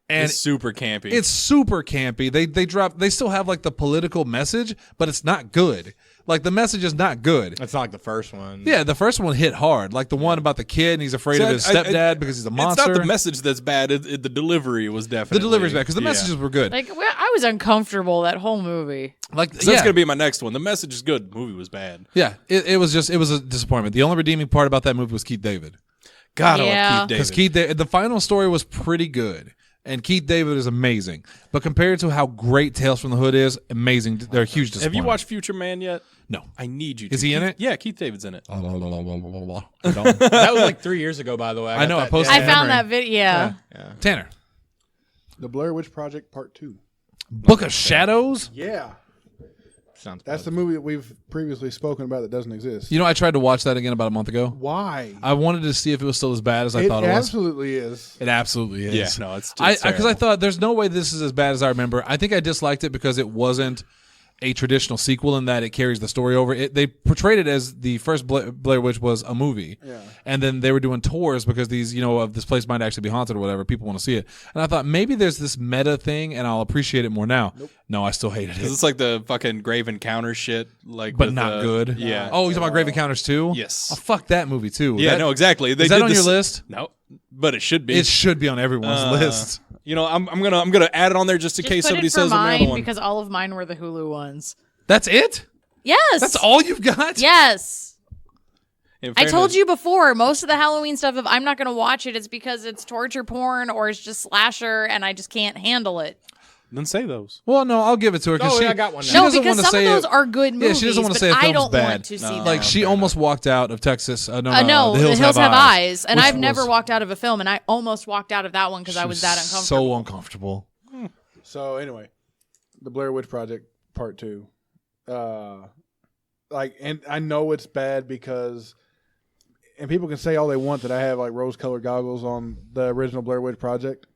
And It's super campy. it's super campy. They still have like the political message, but it's not good. Like the message is not good. It's not like the first one. Yeah, the first one hit hard. Like the one about the kid and he's afraid So of his I- stepdad because he's a monster. It's not the message that's bad. The delivery was The definitely delivery's bad because the yeah. messages were good. Like I was uncomfortable that whole movie. Like So that's gonna be my next one. The message is good. The movie was bad. Yeah, it was a disappointment. The only redeeming part about that movie was Keith David. God, I Yeah. love Keith Because David. the final story was pretty good. And Keith David is amazing. But compared to how great Tales from the Hood is, amazing. They're a huge disappointment. Have you watched Future Man yet? No. I need you to. Is he in Keith- it? Yeah, Keith David's in it. I don't. That was like 3 years ago, by the way. I know, got I that- posted I Yeah. found memory. that video. Tanner. The Blair Witch Project Part 2. Book of Shadows? Yeah. Sounds That's the movie that we've previously spoken about that doesn't exist. You know, I tried to watch that again about a month ago. Why? I wanted to see if it was still as bad as I It thought it was. absolutely is. It absolutely is. Yeah, no, it's because I terrible. thought there's no way this is as bad as I remember. I think I disliked it because it wasn't a traditional sequel in that it carries the story over. They portrayed it as the first Blair Witch was a movie, and then they were doing tours because these, of this place might actually be haunted or whatever. People want to see it, and I thought maybe there's this meta thing, and I'll appreciate it more now. No, I still hated it. It's like the fucking Grave Encounter shit, like, But with not the- good. Yeah. Oh, you talking about Grave Encounters too? Yes. Oh, fuck that movie too. Yeah. That- No. Exactly. They Is that did on this- your list? No, but it should be. It should be on everyone's list. I'm gonna add it on there just in Just case put somebody it for says another mine one. because all of mine were the Hulu ones. That's it. Yes. That's all you've got. Yes. In I told fairness- you before, most of the Halloween stuff, if I'm not going to watch it, it's because it's torture porn or it's just slasher and I just can't handle it. Then say those. Well, no, I'll give it to her because Oh, she. yeah, I got one She now. No, doesn't because want to some of say those it. are good movies. Yeah, she doesn't want to but say a I film's don't bad. want to see them. Like she almost walked out of Texas. No, No, The Hills Have Eyes, and which I've never was- walked out of a film, and I almost walked out of that one because I was that uncomfortable. So uncomfortable. So anyway, the Blair Witch Project Part 2. And I know it's bad because, and people can say all they want that I have like rose-colored goggles on the original Blair Witch Project.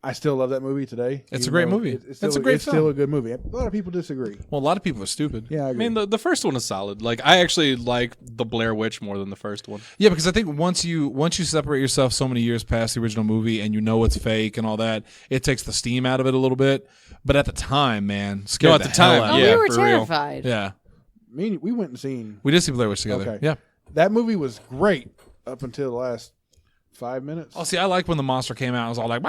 I still love that movie today. It's a even great though movie. It's It's still, a great It's film. still a good movie. A lot of people disagree. Well, a lot of people are stupid. Yeah, I I agree. mean, the first one is solid. Like, I actually like the Blair Witch more than the first one. Yeah, because I think once you separate yourself so many years past the original movie and you know it's fake and all that, it takes the steam out of it a little bit. But at the time, man, scared at the the hell time, out Oh, of yeah, me. we were for real. terrified. Yeah, we went and seen we did see Blair Witch together. Okay. Yeah. that movie was great up until the last 5 minutes. Oh, see, I like when the monster came out. I was all like,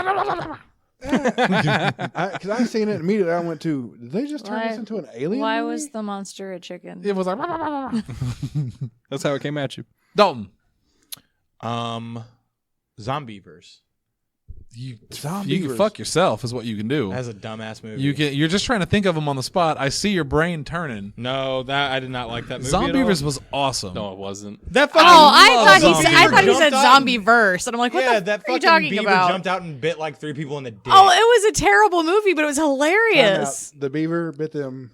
Because I seen it immediately. I went to. Did they just turn Why- this into an alien? Why movie? was the monster a chicken? it was like, That's how it came at you. Dalton. Zombieverse. You Zombie can fuck yourself is what you can do. That's a dumbass movie. You're just trying to think of them on the spot. I see your brain turning. No, that I did not like that movie. at all. Zombieverse was awesome. No, it wasn't. That Oh, fucking I love thought he said Zombieverse. zombie verse, and I'm like, what yeah, the that fuck are you fucking talking beaver about? jumped out and bit like 3 people in the dick. Oh, it was a terrible movie, but it was Time out. hilarious. The beaver bit them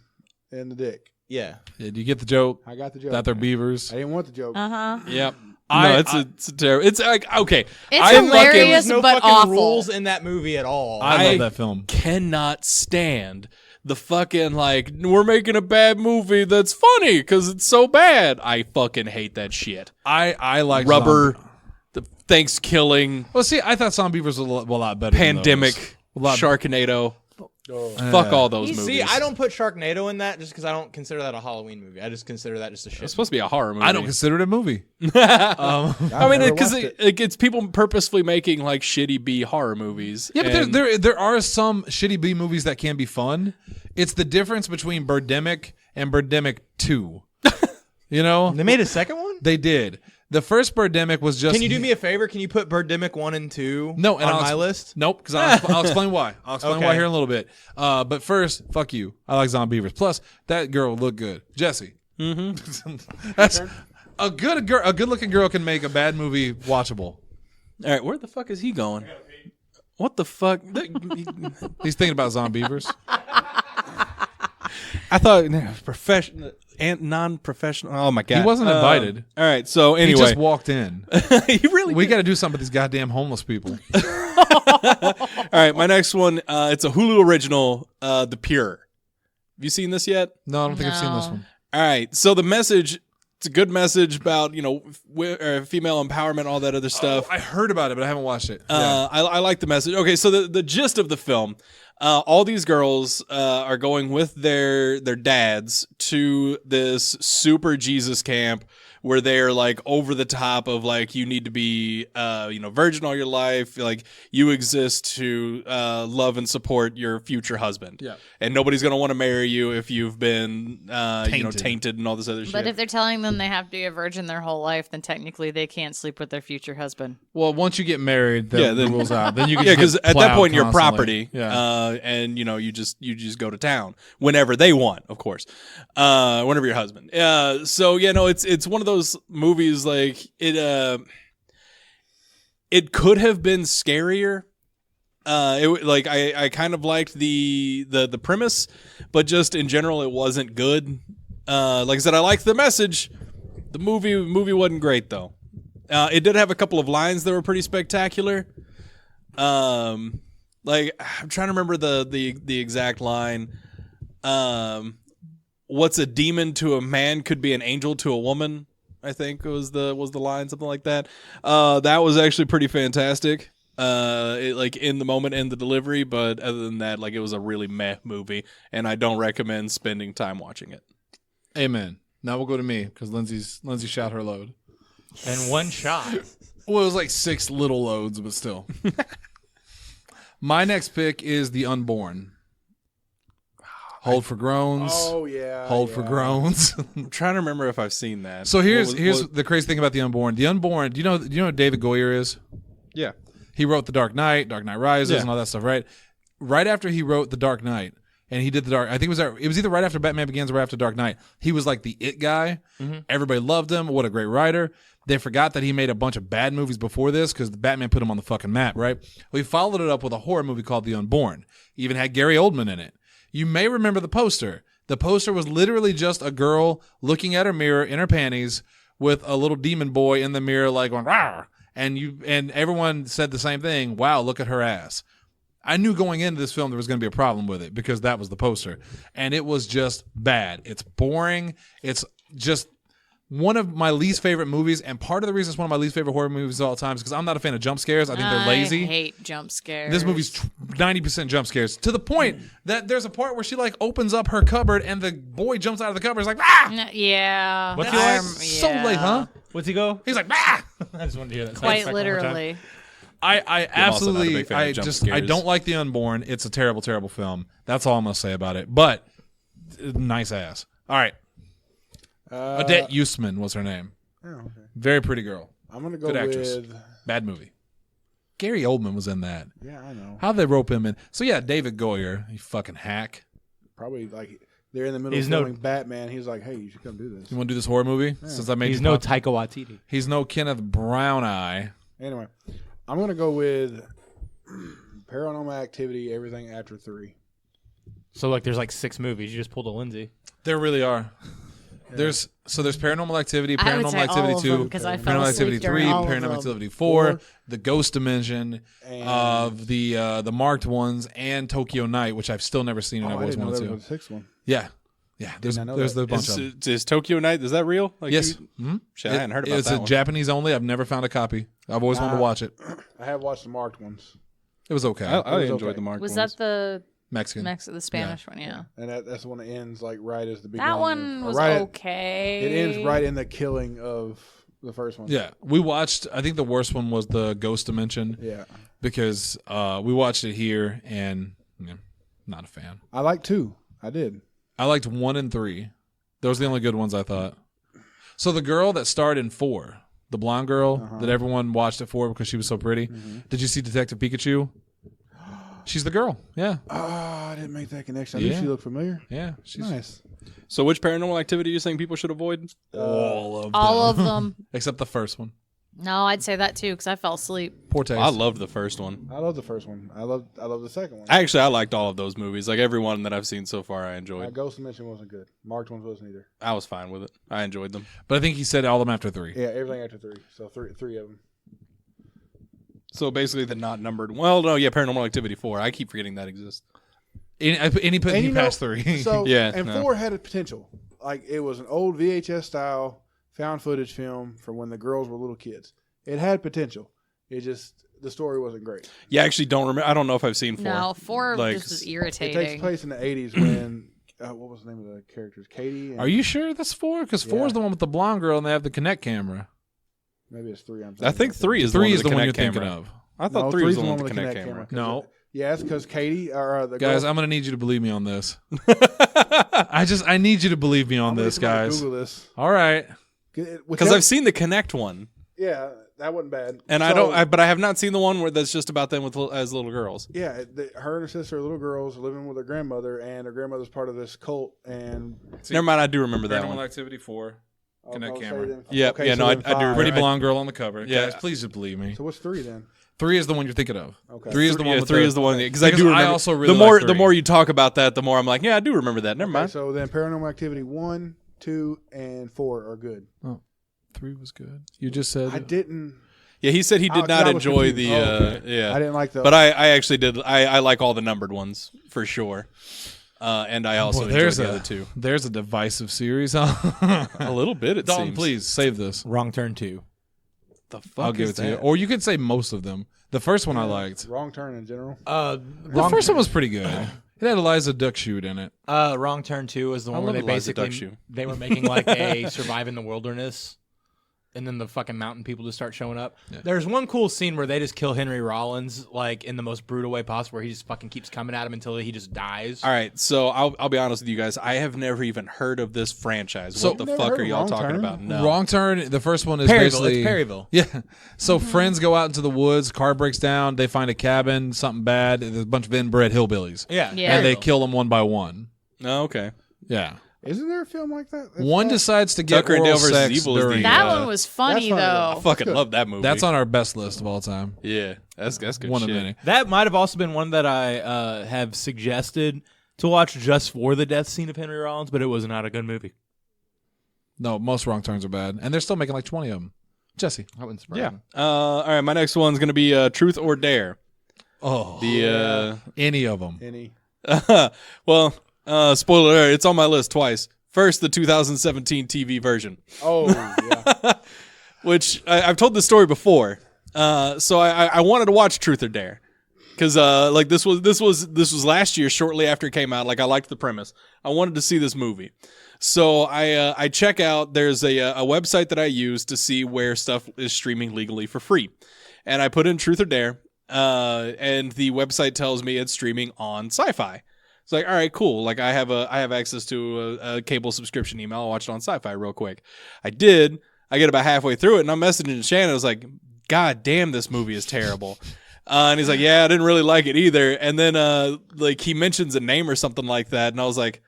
in the dick. yeah. Yeah, do you get the joke I got the joke. that they're beavers? I didn't want the joke. Uh huh. Yep. I- No, it's a terrible. It's like, okay. It's I hilarious. There's no but fucking awful. rules in that movie at all. I I- love that film. cannot stand the fucking like we're making a bad movie that's funny because it's so bad. I fucking hate that shit. I like Rubber, the Thanksgiving, Well, see, I thought Zombieverse was a lot better. than pandemic, those. A lot- Sharknado. Fuck all those movies. See, I don't put Sharknado in that just because I don't consider that a Halloween movie. I just consider that just a shit. It's supposed to be a horror movie. I don't consider it a movie. I mean, never because watched it's people purposefully making like shitty B horror movies. Yeah, but and- there are some shitty B movies that can be fun. It's the difference between Birdemic and Birdemic 2. You know? They made a second one? They did. The first Birdemic was just. Can you do me a favor? Can you put Birdemic 1 and 2 No, and on I'll my ex- list? Nope, because I'll explain why. I'll explain why Okay. here in a little bit. But first, fuck you. I like Zombievers. Plus, that girl looked good. Jesse. Mm-hmm. That's a good looking girl can make a bad movie watchable. all right, where the fuck is he going? What the fuck? He's thinking about Zombievers. I thought professional and non-professional. Oh my god, He wasn't invited. All right, so He anyway, just walked in. he really. We got to do something with these goddamn homeless people. All right, my next one. It's a Hulu original, The Pure. Have you seen this yet? No, I don't think I've seen this No. one. All right, so the message. It's a good message about female empowerment, all that other stuff. I heard about it, but I haven't watched it. I like the message. Okay, so the gist of the film, all these girls are going with their dads to this super Jesus camp where they're like over the top of like you need to be virgin all your life, like you exist to love and support your future husband. Yeah. And nobody's gonna want to marry you if you've been Tainted. tainted and all this other shit. But if they're telling them they have to be a virgin their whole life, then technically they can't sleep with their future husband. Well, once you get married, the then- rules out. Then you can yeah, because because at that point you're property, Yeah. and you just go to town whenever they want, of course, whenever your husband. It's one of those movies like it could have been scarier. I kind of liked the premise, but just in general it wasn't good. Like I said, I liked the message. The movie wasn't great though. It did have a couple of lines that were pretty spectacular. I'm trying to remember the exact line. What's a demon to a man could be an angel to a woman, I think was the line, something like that. That was actually pretty fantastic. In the moment in the delivery, but other than that, like it was a really meh movie, and I don't recommend spending time watching it. Amen. Now we'll go to me because Lindsay shot her load. And one shot. Well, it was like 6 little loads, but still. My next pick is The Unborn. Hold for groans. Oh yeah. Hold for groans. I'm trying to remember if I've seen that. So here's What- the crazy thing about The Unborn. The Unborn. Do you know who David Goyer is? yeah. He wrote The Dark Knight, Dark Knight Rises, Yeah. and all that stuff, right? right after he wrote The Dark Knight, and he did I think it was either right after Batman Begins or right after Dark Knight. He was like the it guy. Everybody loved him. What a great writer. They forgot that he made a bunch of bad movies before this because the Batman put him on the fucking map, right? We followed it up with a horror movie called The Unborn. Even had Gary Oldman in it. You may remember the poster. The poster was literally just a girl looking at her mirror in her panties with a little demon boy in the mirror like going, "Rawr!" And everyone said the same thing. Wow, look at her ass. I knew going into this film there was going to be a problem with it because that was the poster. And it was just bad. It's boring. It's just one of my least favorite movies. And part of the reason it's one of my least favorite horror movies of all time is because I'm not a fan of jump scares. I think they're lazy. I hate jump scares. This movie's 90% jump scares to the point that there's a part where she like opens up her cupboard and the boy jumps out of the cupboard. It's like, ah! Yeah. What's he like? So late, huh? What's he go? He's like, ah! I just wanted to hear that. Quite literally. I also not a absolutely, big fan of jump I scares. don't like The Unborn. It's a terrible, terrible film. That's all I'm gonna say about it. But nice ass. All right, Odette Eustman was her name. Oh, okay. Very pretty girl. I'm gonna go Good actress. with. Bad movie. Gary Oldman was in that. Yeah, I know. How'd they rope him in? So yeah, David Goyer, you fucking hack. Probably like they're in the middle He's of no- filming Batman. He's like, "Hey, you should come do this." You want to do this horror movie? Since I made He's you no pop- Taika Waititi. He's no Kenneth Brown Eye. Anyway, I'm gonna go with Paranormal Activity. Everything after 3. So like, there's like 6 movies. You just pulled a Lindsay. There really are. There's Paranormal Activity, I would Paranormal say Activity all of 2, them 'cause I fell Paranormal asleep Activity during 3, all of Paranormal them. Activity 4, 4, the Ghost Dimension And- of the marked ones, and Tokyo Night, which I've still never seen and Oh, I've I always didn't know wanted that to. was the 6th one. Yeah. There's not know there's that. the bunch of them. Is Tokyo Night? Is that real? Like Yes. Shit, I hadn't heard about It's that a one. Japanese only. I've never found a copy. I've always wanted to watch it. I have watched the marked ones, It was okay. I was enjoyed okay. the marked Was ones. that the Mexican. the Spanish one? Yeah. and that's the one that ends like right as the beginning. That one or was right okay. It ends right in the killing of the first one. Yeah. We watched, I think the worst one was the Ghost Dimension Yeah. because we watched it here and not a fan. I like 2. I did. I liked 1 and 3. Those are the only good ones I thought. So the girl that starred in 4, the blonde girl that everyone watched it for because she was so pretty. Did you see Detective Pikachu? She's the girl. Yeah. Oh, I didn't make that connection. I Yeah. knew she looked familiar. Yeah. She's Nice. So which Paranormal Activity are you saying people should avoid? all of All them. of them. Except the first one. No, I'd say that too because I fell asleep. Poor taste. I loved the first one. I love the first one. I love the second one. Actually, I liked all of those movies. Like every one that I've seen so far, I enjoyed. Ghost Dimension wasn't good. Marked ones wasn't either. I was fine with it. I enjoyed them. But I think he said all of them after 3. Yeah, everything after 3. So three of them. So basically, the not numbered. Well, no, yeah, Paranormal Activity 4. I keep forgetting that exists. And he put And he you know, passed 3. So Yeah, and no. 4 had a potential. Like it was an old VHS style found footage film from when the girls were little kids. It had potential. It just the story wasn't great. Yeah, I actually don't remember. I don't know if I've seen 4. No, 4 Like, just was It irritating. takes place in the 80s when what was the name of the characters? Katie. And Are you sure that's 4? Because 4 is the one with the blonde girl and they have the Kinect camera. Maybe it's 3. I think 3 is 3 the is one the one with you're the Kinect thinking camera. of. I thought 3 was the one with the Kinect camera. No. Yes, because Katie or the Guys, girl, I'm going to need you to believe me on this. I need you to believe me on I'm gonna this, need somebody to guys. Google this. All right. Because I've seen the Kinect one, Yeah, that wasn't bad. and but I have not seen the one where that's just about them as little girls. Yeah, her and her sister are little girls living with their grandmother, and her grandmother's part of this cult. And Never mind, I do remember that Paranormal one. Activity 4. Kinect I'll say camera. then- Yeah, okay, yeah, so no, I then do remember. five. Pretty blonde girl on the cover. Yeah. Guys, please just believe me. So what's 3 then? 3 is the one you're thinking of. Okay. 3 is the one. Yeah, with 3 the, is the one because I do Because I remember. also really the more like the 3. more you talk about that, the more I'm like, yeah, I do remember that. Never Okay, mind. so then Paranormal Activity 1, 2, and 4 are good. 3 was good. You just said. I didn't. Yeah, he said he did not I was enjoy confused. the. Okay. Yeah, I didn't like the. but I actually did. I like all the numbered ones for sure, and I also Boy, enjoyed there's the a other two there's a divisive series. Huh? a little bit. It Dalton, seems. please save this. Wrong Turn 2. The fuck I'll give is it to you. that? Or you could say most of them. The first one I liked. Wrong Turn in general. The first one was pretty good. It had Eliza Duckshoot in it. Wrong Turn 2 is the one where love they Eliza basically Duckshoe. they were making like a survive in the wilderness and then the fucking mountain people just start showing up. Yeah. There's one cool scene where they just kill Henry Rollins like in the most brutal way possible, where he just fucking keeps coming at him until he just dies. All right, so I'll be honest with you guys. I have never even heard of this franchise. So- What the fuck are y'all talking about? No. Wrong Turn. The first one is Perryville. basically It's Perryville. Yeah. So friends go out into the woods. Car breaks down. They find a cabin. Something bad. There's a bunch of inbred hillbillies. Yeah. Yeah. And they Perryville. kill them one by one. Oh, okay. Yeah. Isn't there a film like that? That's One not- decides to get Tucker and oral Dale versus sex Evil is the- during. That Yeah. one was funny That's funny, I though. fucking love that movie. That's on our best list of all time. Yeah, that's good One shit. of many. That might have also been one that I have suggested to watch just for the death scene of Henry Rollins, but it was not a good movie. No, most Wrong Turns are bad, and they're still making like 20 of them. Jesse. I wouldn't surprise Yeah. me. All right, my next one's gonna be Truth or Dare. Oh, The any of them. Any. well, spoiler alert, it's on my list twice. First, the 2017 TV version, Oh, yeah. which I've told this story before. So I wanted to watch Truth or Dare because like this was last year, shortly after it came out. Like I liked the premise. I wanted to see this movie. So I check out. There's a website that I use to see where stuff is streaming legally for free, and I put in Truth or Dare, and the website tells me it's streaming on Sci-Fi. It's like, all right, cool. Like I have access to a cable subscription email. I'll watch it on Sci-Fi real quick. I did. I get about halfway through it, and I'm messaging Shannon. I was like, God damn, this movie is terrible. And he's like, yeah, I didn't really like it either. And then like he mentions a name or something like that, and I was like,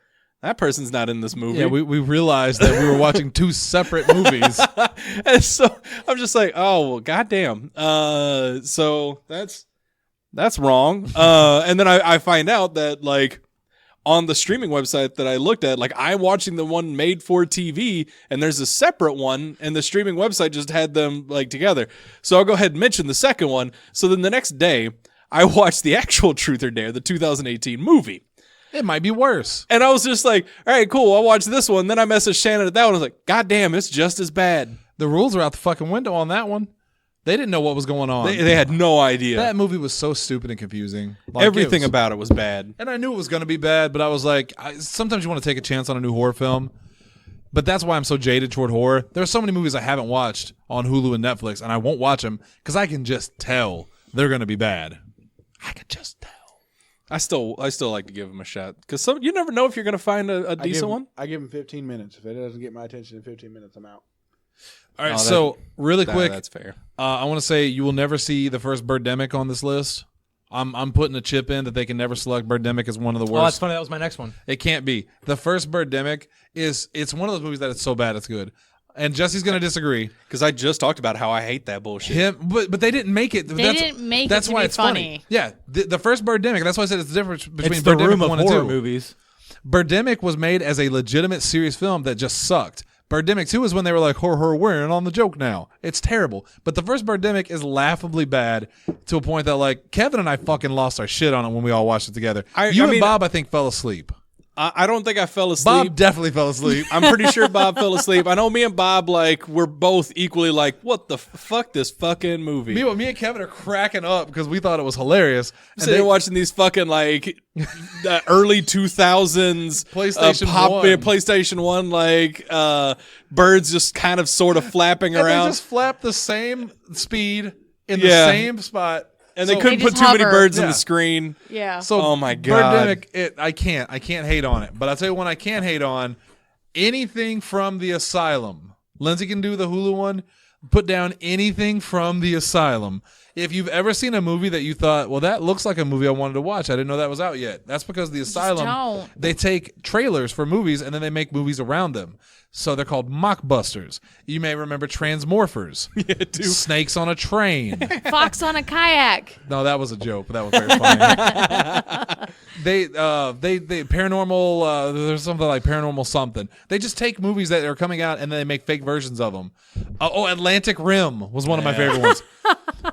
that person's not in this movie. Yeah, we realized that we were watching two separate movies. And so I'm just like, oh well, goddamn. So that's wrong. And then I find out that like on the streaming website that I looked at, like I'm watching the one made for TV, and there's a separate one, and the streaming website just had them like together. So I'll go ahead and mention the second one. So then the next day, I watched the actual Truth or Dare, the 2018 movie. It might be worse. And I was just like, all right, cool, I'll watch this one. Then I messaged Shannon at that one. I was like, God damn, it's just as bad. The rules are out the fucking window on that one. They didn't know what was going on. They had no idea. That movie was so stupid and confusing. Like, Everything it was- about it was bad. And I knew it was going to be bad, but I was like, sometimes you want to take a chance on a new horror film. But that's why I'm so jaded toward horror. There are so many movies I haven't watched on Hulu and Netflix, and I won't watch them because I can just tell they're going to be bad. I can just tell. I still like to give them a shot because you never know if you're going to find a decent one. I give him 15 minutes. If it doesn't get my attention in 15 minutes, I'm out. All right, Oh, so really quick, That's fair. I want to say you will never see the first Birdemic on this list. I'm putting a chip in that they can never select Birdemic as one of the worst. Oh, that's funny. That was my next one. It can't be. The first Birdemic it's one of those movies that it's so bad it's good. And Jesse's going to disagree. Because I just talked about how I hate that bullshit. But they didn't make it. They didn't make it That's to why be it's funny. Yeah, the first Birdemic. That's why I said it's the difference between It's the Birdemic room of 1 and horror 2. movies. Birdemic was made as a legitimate serious film that just sucked. Birdemic 2 is when they were like, horror, we're in on the joke now. It's terrible. But the first Birdemic is laughably bad to a point that, like, Kevin and I fucking lost our shit on it when we all watched it together. I You and mean- Bob, I think, fell asleep. I don't think I fell asleep. Bob definitely fell asleep. I'm pretty sure Bob fell asleep. I know me and Bob, like, we're both equally like, what the fuck this fucking movie? Me and Kevin are cracking up because we thought it was hilarious. And So they're watching these fucking, like, early 2000s PlayStation 1. PlayStation 1, like, birds just kind of sort of flapping and around. they just flap the same speed in Yeah. the same spot. And they So- couldn't They put just too many hover. birds in Yeah. the screen. Yeah. So Oh my God. Birdemic, I can't hate on it. But I'll tell you one I can't hate on. Anything from The Asylum. Lindsay can do the Hulu one. Put down anything from The Asylum. If you've ever seen a movie that you thought, well, that looks like a movie I wanted to watch. I didn't know that was out yet. That's because The Asylum, don't. they take trailers for movies and then they make movies around them. So they're called mockbusters. You may remember Transmorphers. Yeah, dude. Snakes on a Train. Fox on a kayak. No, that was a joke, but that was very funny. they paranormal. There's something like paranormal something. They just take movies that are coming out and then they make fake versions of them. Atlantic Rim was one of my favorite ones.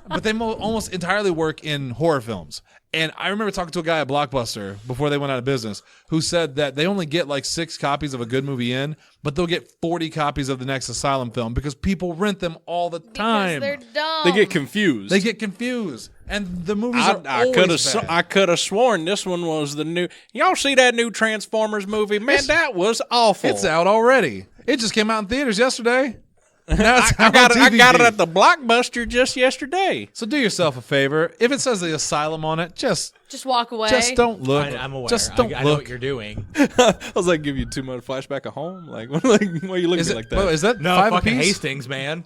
But they almost entirely work in horror films. And I remember talking to a guy at Blockbuster before they went out of business who said that they only get like 6 copies of a good movie in, but they'll get 40 copies of the next Asylum film because people rent them all the time. Because they're dumb. They get confused. They get confused. And the movies are I could have always bad. I could have sworn this one was the new. Y'all see that new Transformers movie? Man, that was awful. It's out already. It just came out in theaters yesterday. I got it at the Blockbuster just yesterday. So do yourself a favor. If it says the Asylum on it, just walk away. don't look. I'm aware. Just don't I know look. what you're doing. I was like, give you too much flashback of home. Like, why are you looking Is at it? me like that? Well, is that No, 5 fucking apiece? Hastings, man.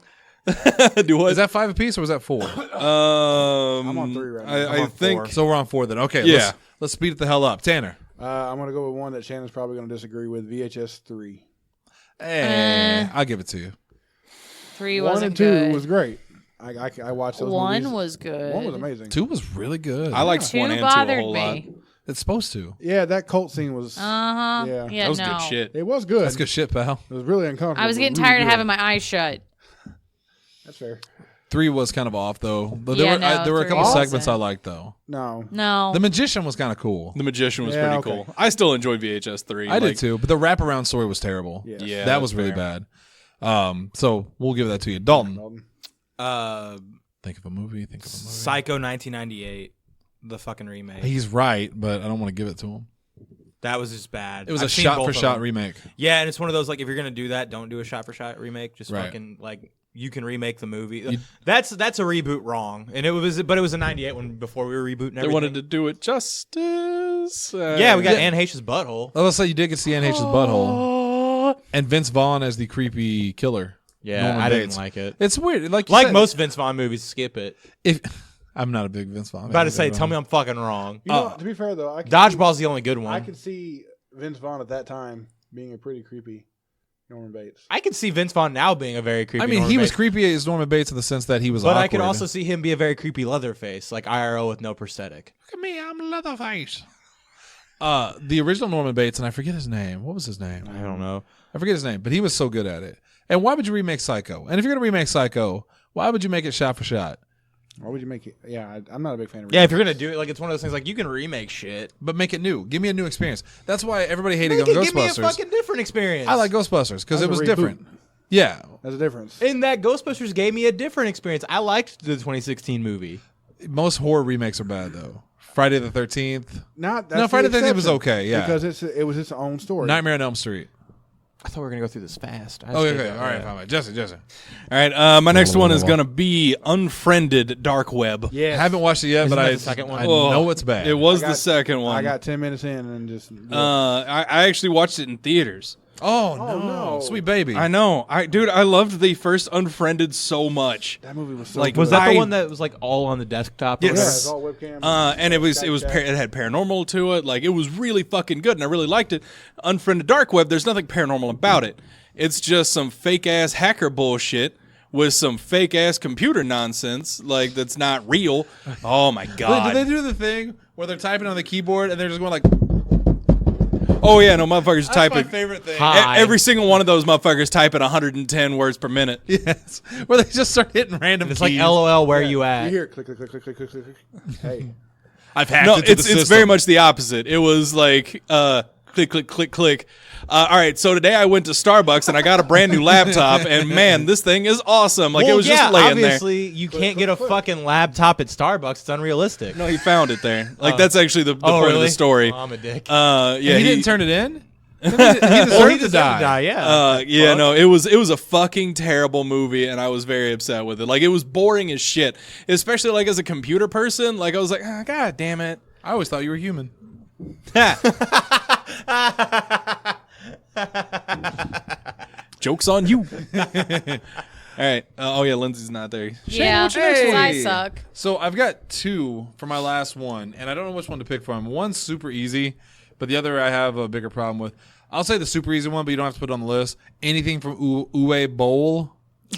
Do what? Is that 5 apiece or was that 4? I'm on 3 right now. I think. So we're on 4 then. Okay. Yeah. Let's speed it the hell up. Tanner. I'm going to go with one that Shannon's probably going to disagree with. VHS 3. Hey, I'll give it to you. 3 1 wasn't and 2 good. was great. I watched those 1 movies. was good. 1 was amazing. 2 was really good. I liked 2 1 and 2 a bothered whole lot. me. It's supposed to. Yeah, that cult scene was. Yeah, That was no. good shit. It was good. That's good shit, pal. It was really uncomfortable. I was but getting really tired of good. having my eyes shut. That's fair. 3 was kind of off though. But Yeah, there were a 3 couple wasn't. segments I liked though. No. No. The Magician was kind of cool. The Magician was Yeah, pretty okay. cool. I still enjoyed VHS 3. I did too, but the wraparound story was terrible. Yeah. Yeah, that that's was really fair. bad. So we'll give that to you, Dalton. Dalton. Think of a movie. Psycho 1998, the fucking remake. He's right, but I don't want to give it to him. That was just bad. It was I've a seen shot both for of shot them. remake. Yeah, and it's one of those like if you're gonna do that, don't do a shot for shot remake. Just Right. fucking like you can remake the movie. That's a reboot wrong, and it was a '98 one before we were rebooting. They Everything. wanted to do it justice. Yeah, we got Anne Heche's butthole. Let's say you did get to see Anne Heche's butthole, and Vince Vaughn as the creepy killer. Yeah, Norman I Bates. didn't like it. It's weird. Like Most Vince Vaughn movies, skip it. If I'm not a big Vince Vaughn. I'm about to say, tell me I'm fucking wrong. You know, to be fair though, Dodgeball's the only good one. I could see Vince Vaughn at that time being a pretty creepy Norman Bates. I could see Vince Vaughn now being a very creepy. I mean, Norman he was Bates. creepy as Norman Bates in the sense that he was. But awkward. I could also see him be a very creepy Leatherface, like IRL with no prosthetic. Look at me, I'm Leatherface. The original Norman Bates, and I forget his name. What was his name? I don't know. I forget his name, but he was so good at it. And why would you remake Psycho? And if you're gonna remake Psycho, why would you make it shot for shot? Why would you make it? Yeah, I'm not a big fan of. Yeah, if you're gonna do it, like it's one of those things. Like you can remake shit. But make it new. Give me a new experience. That's why everybody hated on Give me a Ghostbusters. fucking different experience. I like Ghostbusters because That's it a was reboot. different. Yeah, There's a difference. And that Ghostbusters gave me a different experience. I liked the 2016 movie. most horror remakes are bad though. Friday the 13th, Not No, Friday the 13th was exception, okay, yeah. because it was its own story. Nightmare on Elm Street. I thought we were gonna go through this fast. Okay, all right, fine. Jesse. All right, my next one is gonna be Unfriended Dark Web. Yeah, Haven't watched it yet, Isn't but that I the second one? I Oh, know it's bad. It was I the got- second one. I got 10 minutes in and just. I actually watched it in theaters. Oh, no. Sweet Baby. I know, dude, I loved the first Unfriended so much. that movie was so Like, good. Was that I- the one that was like all on the desktop? Yes. Yeah, it's all webcam. And it had paranormal to it. Like, it was really fucking good, and I really liked it. Unfriended Dark Web, there's nothing paranormal about it. It's just some fake ass hacker bullshit with some fake ass computer nonsense, like that's not real. Oh my god! Did they do the thing where they're typing on the keyboard and they're just going like? Oh yeah, no motherfuckers That's typing. my favorite thing. Hi. Every single one of those motherfuckers typing 110 words per minute. Yes, where they just start hitting random. It's like keys. LOL, where you You at? hear click, click, click, click, click, click, click. Hey, I've hacked No, into it's the system. very much the opposite. It was like click, click, click, click. All right, so today I went to Starbucks and I got a brand new laptop, and man, this thing is awesome. Like, it was just laying there. obviously, you can't get a fucking laptop at Starbucks. It's unrealistic. No, he found it there. Like, that's actually the point of the story. Oh, I'm a dick. Yeah, he didn't turn it in. He Well, deserved he to deserved die. yeah. yeah, Fuck. no, it was a fucking terrible movie, and I was very upset with it. Like, it was boring as shit, especially like as a computer person. Like, I was like, god damn it. I always thought you were human. Joke's on you. All right. Oh yeah, Lindsay's not there. Yeah, what's your next because one? I suck. So I've got two for my last one, and I don't know which one to pick from. One's super easy, but the other I have a bigger problem with. I'll say the super easy one, but you don't have to put it on the list. Anything from Uwe Boll.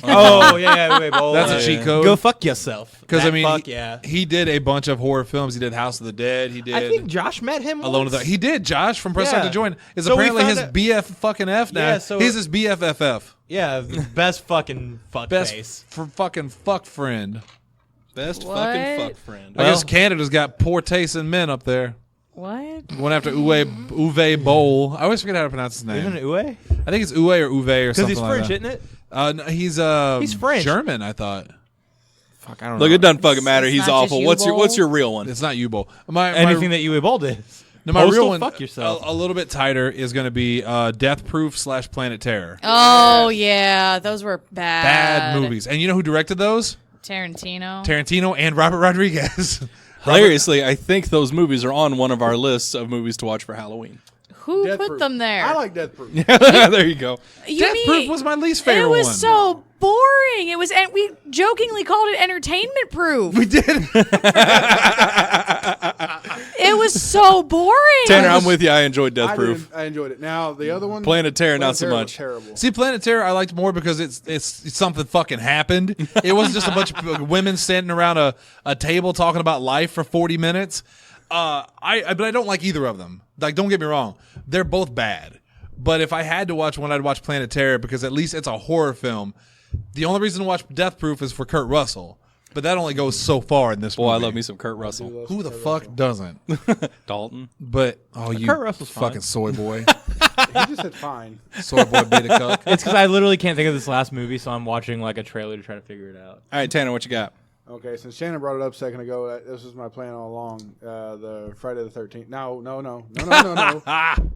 Oh yeah, wait, bowl. That's a cheat code. Go fuck yourself. Because I mean, fuck yeah. he did a bunch of horror films. He did House of the Dead. He did I think Josh met him. Alone with once. the. He did. Josh from Press Start Yeah. to Join is So we apparently found his out- BF fucking F now. Yeah, so- He's his BFFF. Yeah, best fucking fuck Best face. for fucking fuck friend. Best What? fucking fuck friend. I guess Canada's got poor taste in men up there. What? Going after Uwe Boll. I always forget how to pronounce his name. Isn't it Uwe? I think it's Uwe or Uwe or Because something he's like French, that. isn't it? No, he's French. German, I thought. Fuck, I don't Look, know. it doesn't fucking matter. It's He's not just awful. you, What's Bull? your real one? It's not U-Boll. My Anything that Uwe Boll did. No, my Postal, real one, fuck yourself. A little bit tighter, is going to be Death Proof / Planet Terror. Oh yeah, those were Bad movies. And you know who directed those? Tarantino And Robert Rodriguez. Hilariously, I think those movies are on one of our lists of movies to watch for Halloween. Who Death put Proof. them there? I like Death Proof. There you go. Death Proof was my least favorite It was one. so boring. It was, and we jokingly called it entertainment proof. We did. It was so boring. Tanner, I'm with you. I enjoyed Death Proof. I enjoyed it. Now the other one, Planet Terror, not so Terror was much. Terrible. See, Planet Terror I liked more because it's something fucking happened. It wasn't just a bunch of women standing around a table talking about life for 40 minutes. But I don't like either of them. Like, don't get me wrong, they're both bad. But if I had to watch one, I'd watch Planet Terror because at least it's a horror film. The only reason to watch Death Proof is for Kurt Russell, but that only goes so far in this Boy, I movie. love me some Kurt Russell. Who the fuck doesn't? Dalton. But you Kurt Russell's fine. fucking soy boy, He just said fine. soy boy beta cuck. It's because I literally can't think of this last movie, so I'm watching like a trailer to try to figure it out. All right, Tanner, what you got? Okay, since Shannon brought it up a second ago, this was my plan all along. The Friday the 13th. No.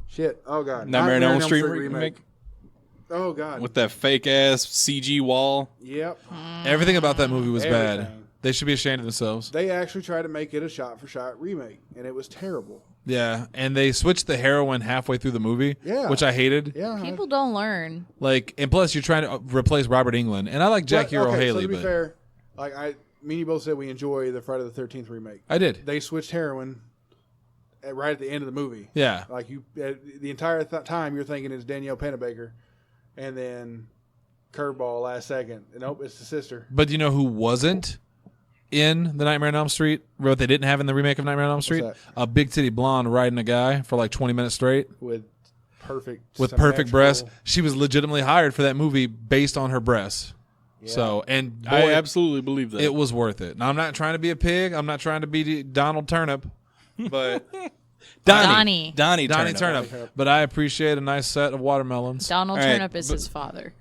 Shit. Oh god. Nightmare on Elm Street remake? Oh god. With that fake ass CG wall. Yep. Everything about that movie was bad. Everything. They should be ashamed of themselves. They actually tried to make it a shot-for-shot remake, and it was terrible. Yeah, and they switched the heroine halfway through the movie, Yeah. which I hated. Yeah. People don't learn. Like, and plus you're trying to replace Robert England, and I like Jackie Earle Haley, So to be but fair, like me and you both said we enjoy the Friday the 13th remake. I did. They switched heroin right at the end of the movie. Yeah, Like the entire time you're thinking it's Danielle Pennebaker, and then curveball last second. Nope, it's the sister. but you know who wasn't in the Nightmare on Elm Street? What they didn't have in the remake of Nightmare on Elm Street? that? A big titty blonde riding a guy for like 20 minutes straight With perfect breasts. symmetrical- She was legitimately hired for that movie based on her breasts. Yeah. So, and boy, I absolutely believe that. it was worth it. Now, I'm not trying to be a pig. I'm not trying to be Donald Turnip, but Donnie. Donnie Donnie Turnip. But I appreciate a nice set of watermelons. Donald All right, Turnip is his father.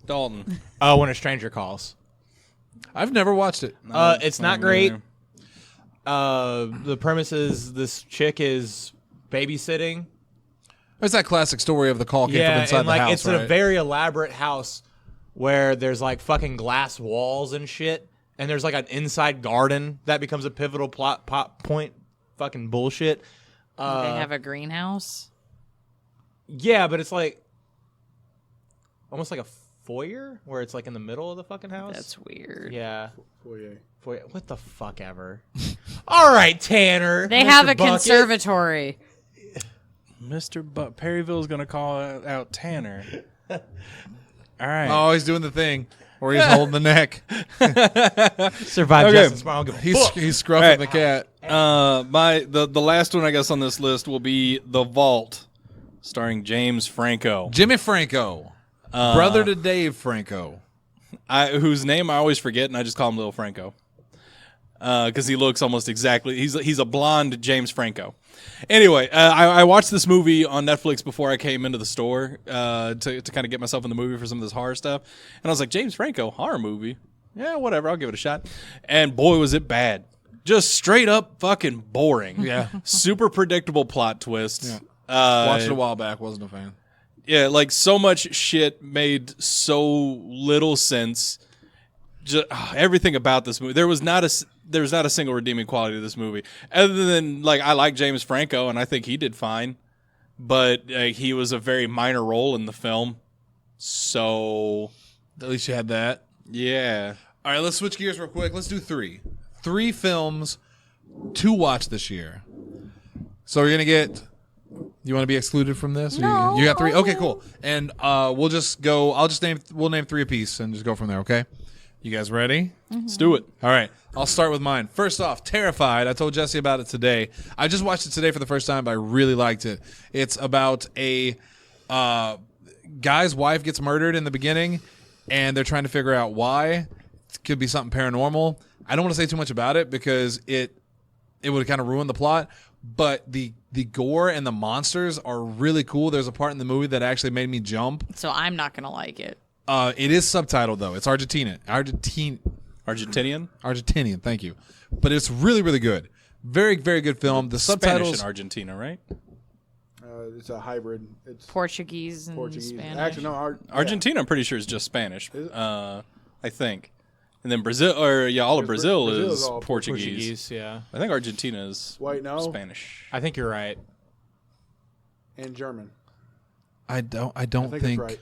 Dalton. When a Stranger Calls. I've never watched it. It's not great. The premise is this chick is babysitting. It's that classic story of the call came from inside and the like house, it's right? a very elaborate house where there's like fucking glass walls and shit, and there's like an inside garden that becomes a pivotal plot point. Fucking bullshit. They have a greenhouse. Yeah, but it's like almost like a foyer where it's like in the middle of the fucking house. That's weird. Yeah. Foyer. Foyer. What the fuck ever. All right, Tanner. They Mr. have a Bucket. conservatory. Perryville's going to call out Tanner. All right. Oh, he's doing the thing where he's holding the neck. Survive Okay. Justice. I don't give a fuck. He's scruffing Right. the cat. The last one I guess on this list will be The Vault, starring James Franco, Jimmy Franco, brother to Dave Franco. whose name I always forget, and I just call him Little Franco because he looks almost exactly. He's a blonde James Franco. Anyway, I watched this movie on Netflix before I came into the store to kind of get myself in the movie for some of this horror stuff, and I was like, James Franco horror movie, yeah, whatever, I'll give it a shot. And boy, was it bad. Just straight up fucking boring. Yeah. Super predictable plot twists. Watched it a while back. Wasn't a fan. Yeah, like so much shit made so little sense. Just, everything about this movie. There was not a single redeeming quality to this movie, other than like I like James Franco and I think he did fine, but he was a very minor role in the film. So At least you had that. yeah, All right, let's switch gears real quick. Let's do three films to watch this year. So we're gonna get. You want to be excluded from this? Or No. You got three. Okay, cool. And we'll just go. We'll name three apiece and just go from there. Okay. You guys ready? let's do it. All right. I'll start with mine. First off, Terrified. I told Jesse about it today. I just watched it today for the first time, but I really liked it. It's about a guy's wife gets murdered in the beginning, and they're trying to figure out why. It could be something paranormal. I don't want to say too much about it because it would kind of ruin the plot. But the gore and the monsters are really cool. There's a part in the movie that actually made me jump. So I'm not gonna like it. It is subtitled though. It's Argentinian. Argentinian. Thank you. But it's really, really good. Very, very good film. The Spanish subtitles. in Argentina, right? It's a hybrid. It's Portuguese and Portuguese. Spanish. Actually, no. Argentina, I'm pretty sure, is just Spanish. Is it? I think. And then Brazil, all of Brazil Brazil is is all Portuguese. Portuguese, yeah. I think Argentina is Wait, no. Spanish. I think you're right. And German. I don't I think think. it's right.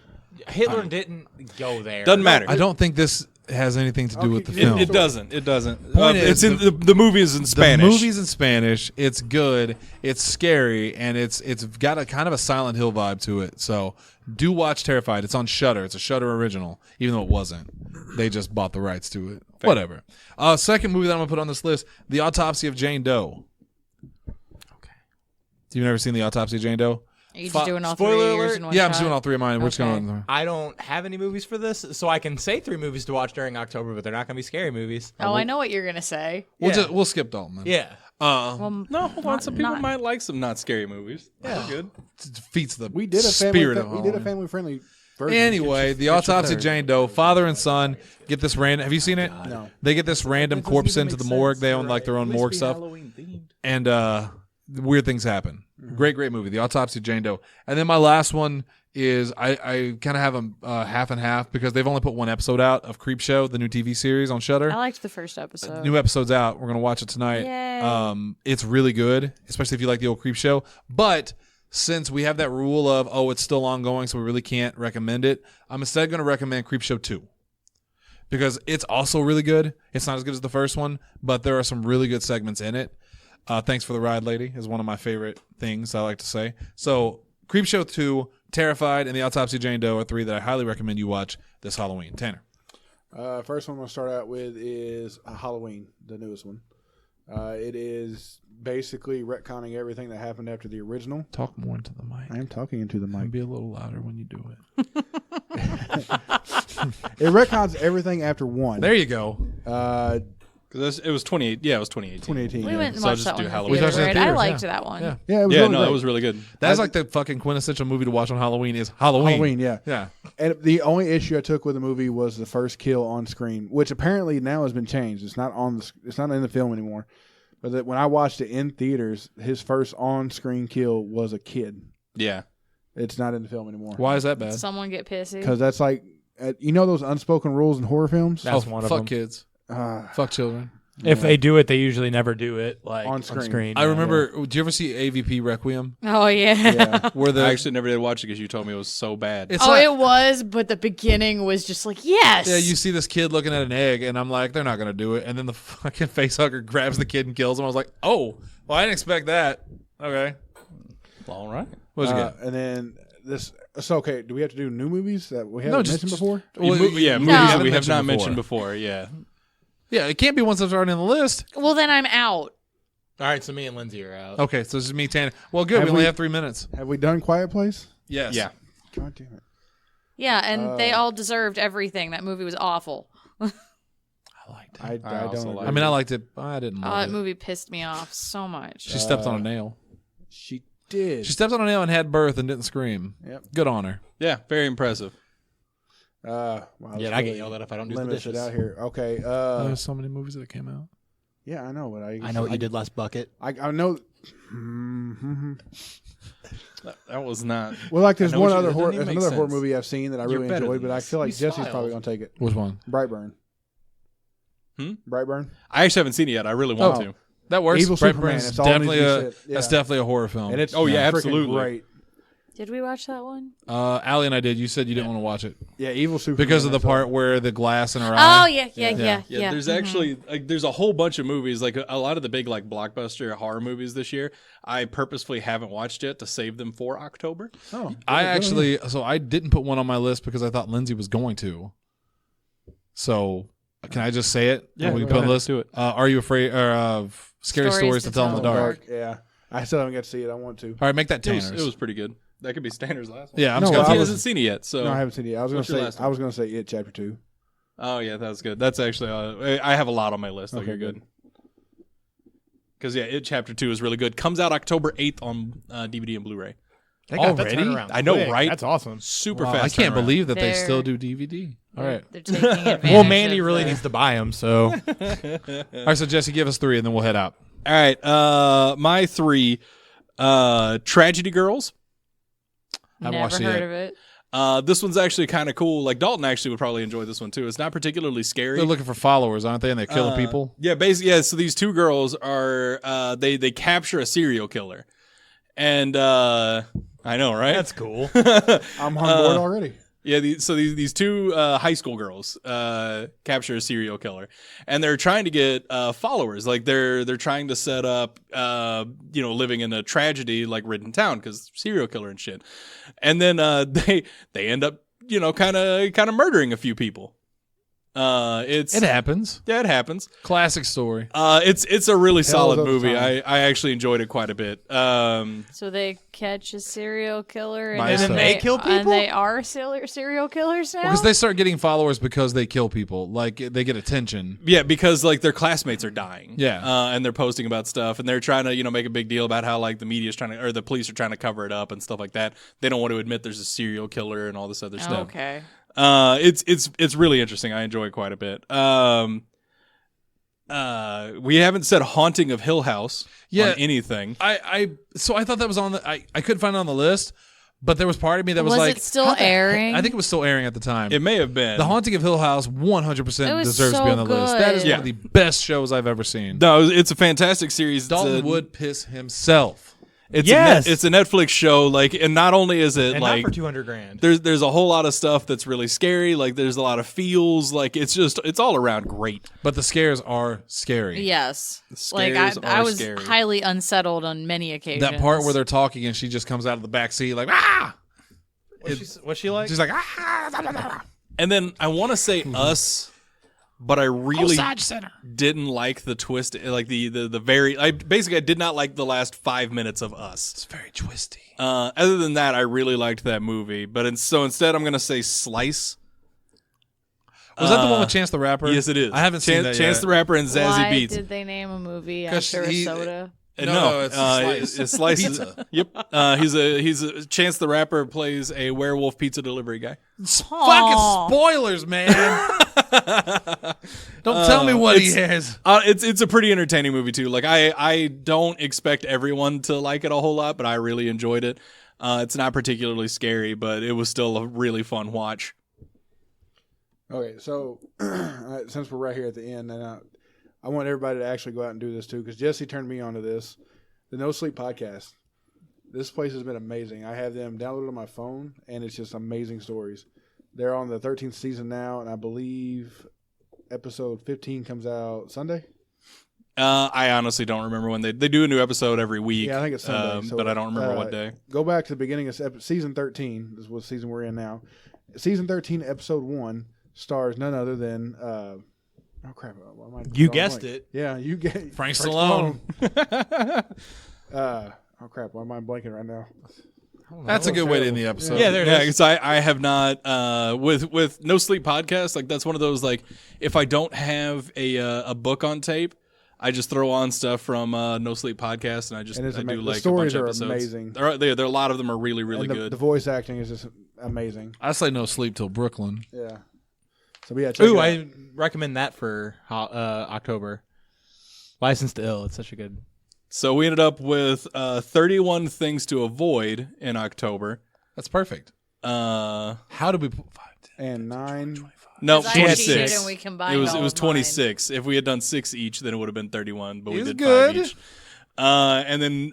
Hitler didn't go there. Doesn't matter. I don't think this has anything to do with the Okay, film. It doesn't. It doesn't. Point It's is, in the movie is in Spanish. The movie's in Spanish. It's good. It's scary, and it's got a kind of a Silent Hill vibe to it. So do watch Terrified. It's on Shudder. It's a Shudder original, even though it wasn't. They just bought the rights to it. Fair. Whatever. Second movie that I'm gonna put on this list: The Autopsy of Jane Doe. Okay. You've never seen The Autopsy of Jane Doe? Are you just doing all three Spoiler of yours alert? in one Yeah, I'm shot? just doing all three of mine. Which Okay. one? I don't have any movies for this, so I can say 3 movies to watch during October, but they're not going to be scary movies. Oh, I know what you're gonna say. We'll skip Dalton. Then. Yeah. Well, No, hold on. Some people might like some not scary movies. Yeah, good. It defeats the We did a spirit of family. We did a Halloween. family friendly version. Anyway, The Autopsy of Jane Doe. Father and son get this random. Have you seen it? No. They get this random corpse into the morgue. They own like their own morgue stuff, and weird things happen. Great movie, The Autopsy of Jane Doe. And then my last one is I kind of have them half and half because they've only put one episode out of Creepshow, the new TV series on Shudder. I liked the first episode. New episode's out. We're gonna watch it tonight. Yay. It's really good, especially if you like the old Creepshow. But since we have that rule of it's still ongoing, so we really can't recommend it, I'm instead gonna recommend Creepshow 2 because it's also really good. It's not as good as the first one, but there are some really good segments in it. Thanks for the Ride, Lady is one of my favorite things I like to say. So Creepshow 2, Terrified, and The Autopsy of Jane Doe are 3 that I highly recommend you watch this Halloween. Tanner. First one I'm going to start out with is Halloween, the newest one. It is basically retconning everything that happened after the original. Talk more into the mic. I am talking into the mic. Be a little louder when you do it. It retcons everything after one. There you go. Because it was 28. Yeah, it was 2018. 2018. we yeah. went and So I'll watched just that do one in the Halloween. We theater, watched it in right? I theaters, liked yeah. that one. Yeah. Yeah, it was Yeah, really no, great. it was really good. That's like the fucking quintessential movie to watch on Halloween is Halloween. Halloween, yeah. Yeah. And the only issue I took with the movie was the first kill on screen, which apparently now has been changed. It's not it's not in the film anymore. But when I watched it in theaters, his first on-screen kill was a kid. Yeah. It's not in the film anymore. Why is that bad? Someone get pissy. Because that's like, you know those unspoken rules in horror films? That's one of fuck them. kids. Uh, Fuck children. If they do it, they usually never do it like On on screen. screen. I remember. Do you ever see AVP Requiem? Oh yeah. yeah. Where the I actually never did watch it because you told me it was so bad. it's Oh, not- it was, but the beginning was just like yes. yeah, you see this kid looking at an egg, and I'm like, they're not gonna do it. And then the fucking facehugger grabs the kid and kills him. I was like, oh, well, I didn't expect that. Okay, All right. what'd you get? And then this. So, okay, do we have to do new movies that we haven't No, just- mentioned before? Well, movies No. that we have mentioned not before. mentioned before. Yeah. Yeah, it can't be ones that's already on the list. Well, then I'm out. All right, so me and Lindsay are out. Okay, so this is me, Tanner. Well, good. Have We only we- have 3 minutes. Have we done Quiet Place? Yes. Yeah. God damn it. Yeah, and they all deserved everything. That movie was awful. I liked it. I also don't like agree. I mean, I liked it. I didn't Oh, love that it. movie pissed me off so much. She stepped on a nail. She did. She stepped on a nail and had birth and didn't scream. Yep. Good on her. Yeah. Very impressive. Wow, Yeah, this I get really yelled at if I don't do the limits dishes. it out here. Okay. There's so many movies that came out. Yeah, I know, but I know what you did last bucket. I know. Mhm. That was not. Well, like there's I know one what you- other that horror, doesn't there's even make another horror sense. movie I've seen that I You're really better enjoyed, than but I this. feel like We Jesse's smiled. probably gonna take it. Which one? Brightburn. Hmm? Brightburn. I actually haven't seen it yet. I really want Oh. to. That works. Evil Superman, Brightburn's it's all needs to definitely be a said. Yeah. that's definitely a horror film. And it's Oh, yeah, freaking absolutely. great. Did we watch that one? Allie and I did. You said you didn't want to watch it Yeah, Evil Superman. because of the that's part where the glass in her Oh eye. yeah. Yeah, there's actually like there's a whole bunch of movies, like a lot of the big like blockbuster horror movies this year. I purposefully haven't watched yet to save them for October. Oh, I didn't put one on my list because I thought Lindsay was going to. So can I just say it? Yeah, we can go put on ahead. the list. Do it. Are you afraid of scary stories to tell in the dark? Yeah, I still haven't got to see it. I want to. All right, make that Tanner's. It was pretty good. That could be Standard's last one. Yeah, I'm No, just I gonna He was- hasn't seen it yet, so No, I haven't seen it. I was What's your gonna last say. I was gonna say it. Chapter 2. Oh yeah, that's good. That's actually I have a lot on my list. So Okay, you're good. Because yeah, It Chapter 2 is really good. Comes out October 8th on DVD and Blu-ray. They got that Already? turnaround I know, quick. right? That's awesome. Super Wow, fast. I can't turnaround. believe that they They're- still do DVD. All right. They're taking advantage. Well, Mandy of really the- needs to buy them, so All right, so Jesse, give us 3 and then we'll head out. All right. My 3 Tragedy Girls. haven't Never watched it heard yet. of it. This one's actually kind of cool. Like Dalton actually would probably enjoy this one too. It's not particularly scary. They're looking for followers, aren't they? And they're killing people. Yeah, basically, yeah. So these 2 girls are they capture a serial killer, and I know, right? That's cool. I'm on board already. Yeah, these 2 high school girls capture a serial killer, and they're trying to get followers. Like they're trying to set up, living in a tragedy like ridden town because serial killer and shit. And then they end up, kind of murdering a few people. It happens. Yeah, it happens. Classic story. It's a really solid of the movie. time. I actually enjoyed it quite a bit. So they catch a serial killer, By and then itself. they kill and people? they are serial killers now. Because they start getting followers because they kill people. Like they get attention. Yeah, because like their classmates are dying. Yeah. And they're posting about stuff, and they're trying to make a big deal about how like the media's trying to, or the police are trying to cover it up and stuff like that. They don't want to admit there's a serial killer and all this other stuff. Okay. It's really interesting. I enjoy it quite a bit. We haven't said Haunting of Hill House on anything. So I thought that was on the. I couldn't find it on the list, but there was part of me that was Was like, it still how the heck- airing? I think it was still airing at the time. It may have been. The Haunting of Hill House 100% It was deserves to so be on the list. That is good. one of the best shows I've ever seen. No, it's a fantastic series. Dalton would piss himself. It's Yes. it's a Netflix show. Like, and not only is it And like not for $200,000. there's a whole lot of stuff that's really scary. Like, there's a lot of feels. Like, it's all around great. But the scares are scary. Yes. scares I are was scary. highly unsettled on many occasions. That part where they're talking and she just comes out of the back seat like, ah! What's she like? She's like, ah! And then I want to say Us, but I really Osage Center. didn't like the twist. Like the very. I did not like the last 5 minutes of Us. It's very twisty. Other than that, I really liked that movie. But so instead, I'm gonna say Slice. Was that the one with Chance the Rapper? Yes, it is. I haven't seen that Chance yet. the Rapper and Zazie Why Beetz. did they name a movie 'Cause after a he- soda? No, it's Slice. It's Slice. Pizza. Yep. He's a Chance the Rapper plays a werewolf pizza delivery guy. Fucking spoilers, man. Don't tell me what he has. It's a pretty entertaining movie too. Like I don't expect everyone to like it a whole lot, but I really enjoyed it. It's not particularly scary, but it was still a really fun watch. Okay, so since we're right here at the end, and I want everybody to actually go out and do this too, because Jesse turned me on to this, the No Sleep Podcast. This place has been amazing. I have them downloaded on my phone, and it's just amazing stories. They're on the 13th season now, and I believe episode 15 comes out Sunday. I honestly don't remember when they do a new episode every week. Yeah, I think it's Sunday. But I don't remember what day. Go back to the beginning of season 13. This is what season we're in now. Season 13, episode 1 stars none other than oh crap! Why am I You drawing guessed blank? it. Yeah, you get Frank Stallone. Oh crap! Why am I blanking right now? That's a good way to end the episode. Yeah, there it Yeah, is. because I have not with No Sleep Podcast. Like that's one of those like if I don't have a book on tape, I just throw on stuff from No Sleep Podcast, and And it's I do the like stories a bunch are of episodes. amazing. There a lot of them are really really And good. the voice acting is just amazing. I say no sleep till Brooklyn. Yeah. So yeah, check Ooh, it out. I recommend that for October. Licensed to Ill. It's such a good. So we ended up with 31 things to avoid in October. That's perfect. Uh, How do we put 5, 10, and 9. no, 'Cause I cheated 26. and we combined It was all of mine. 26. If we had done 6 each, then it would have been 31. But we He's did good. 5 each. And then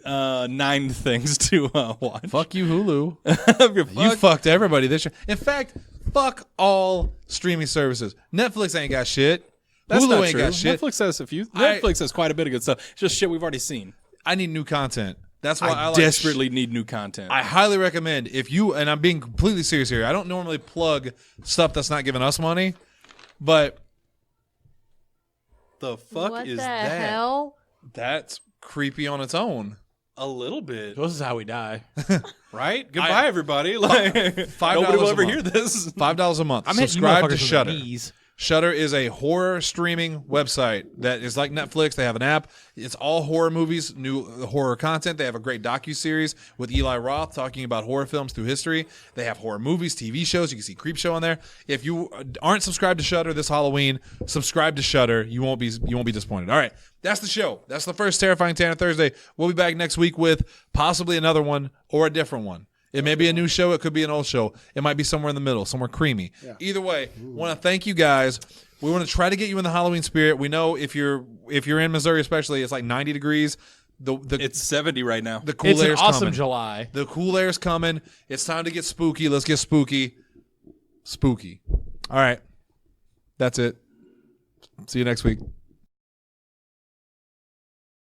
9 things to watch. Fuck you, Hulu. You fucked everybody this year. In fact, fuck all streaming services. Netflix ain't got shit. That's Hulu not ain't true. got shit. Netflix has a few. Netflix has quite a bit of good stuff. It's just shit we've already seen. I need new content. That's why I, I like desperately need new content. I highly recommend if you, and I'm being completely serious here. I don't normally plug stuff that's not giving us money, but the fuck What is the that? hell? that's creepy on its own. A little bit, This is how we die. right? Goodbye, everybody. Like $5 nobody will a ever month. hear this. $5 a month. I'm hitting you Subscribe motherfuckers to with Shudder. the knees. Shudder is a horror streaming website that is like Netflix. They have an app. It's all horror movies, new horror content. They have a great docuseries with Eli Roth talking about horror films through history. They have horror movies, TV shows. You can see Creepshow on there. If you aren't subscribed to Shudder this Halloween, subscribe to Shudder. You won't be disappointed. All right, that's the show. That's the first Terrifying Tanner Thursday. We'll be back next week with possibly another one or a different one. It may be a new show. It could be an old show. It might be somewhere in the middle, somewhere creamy. Yeah. Either way, want to thank you guys. We want to try to get you in the Halloween spirit. We know if you're in Missouri, especially, it's like 90 degrees. It's 70 right now. The cool It's an air's awesome coming. July. The cool air's coming. It's time to get spooky. Let's get spooky. Spooky. All right. That's it. See you next week.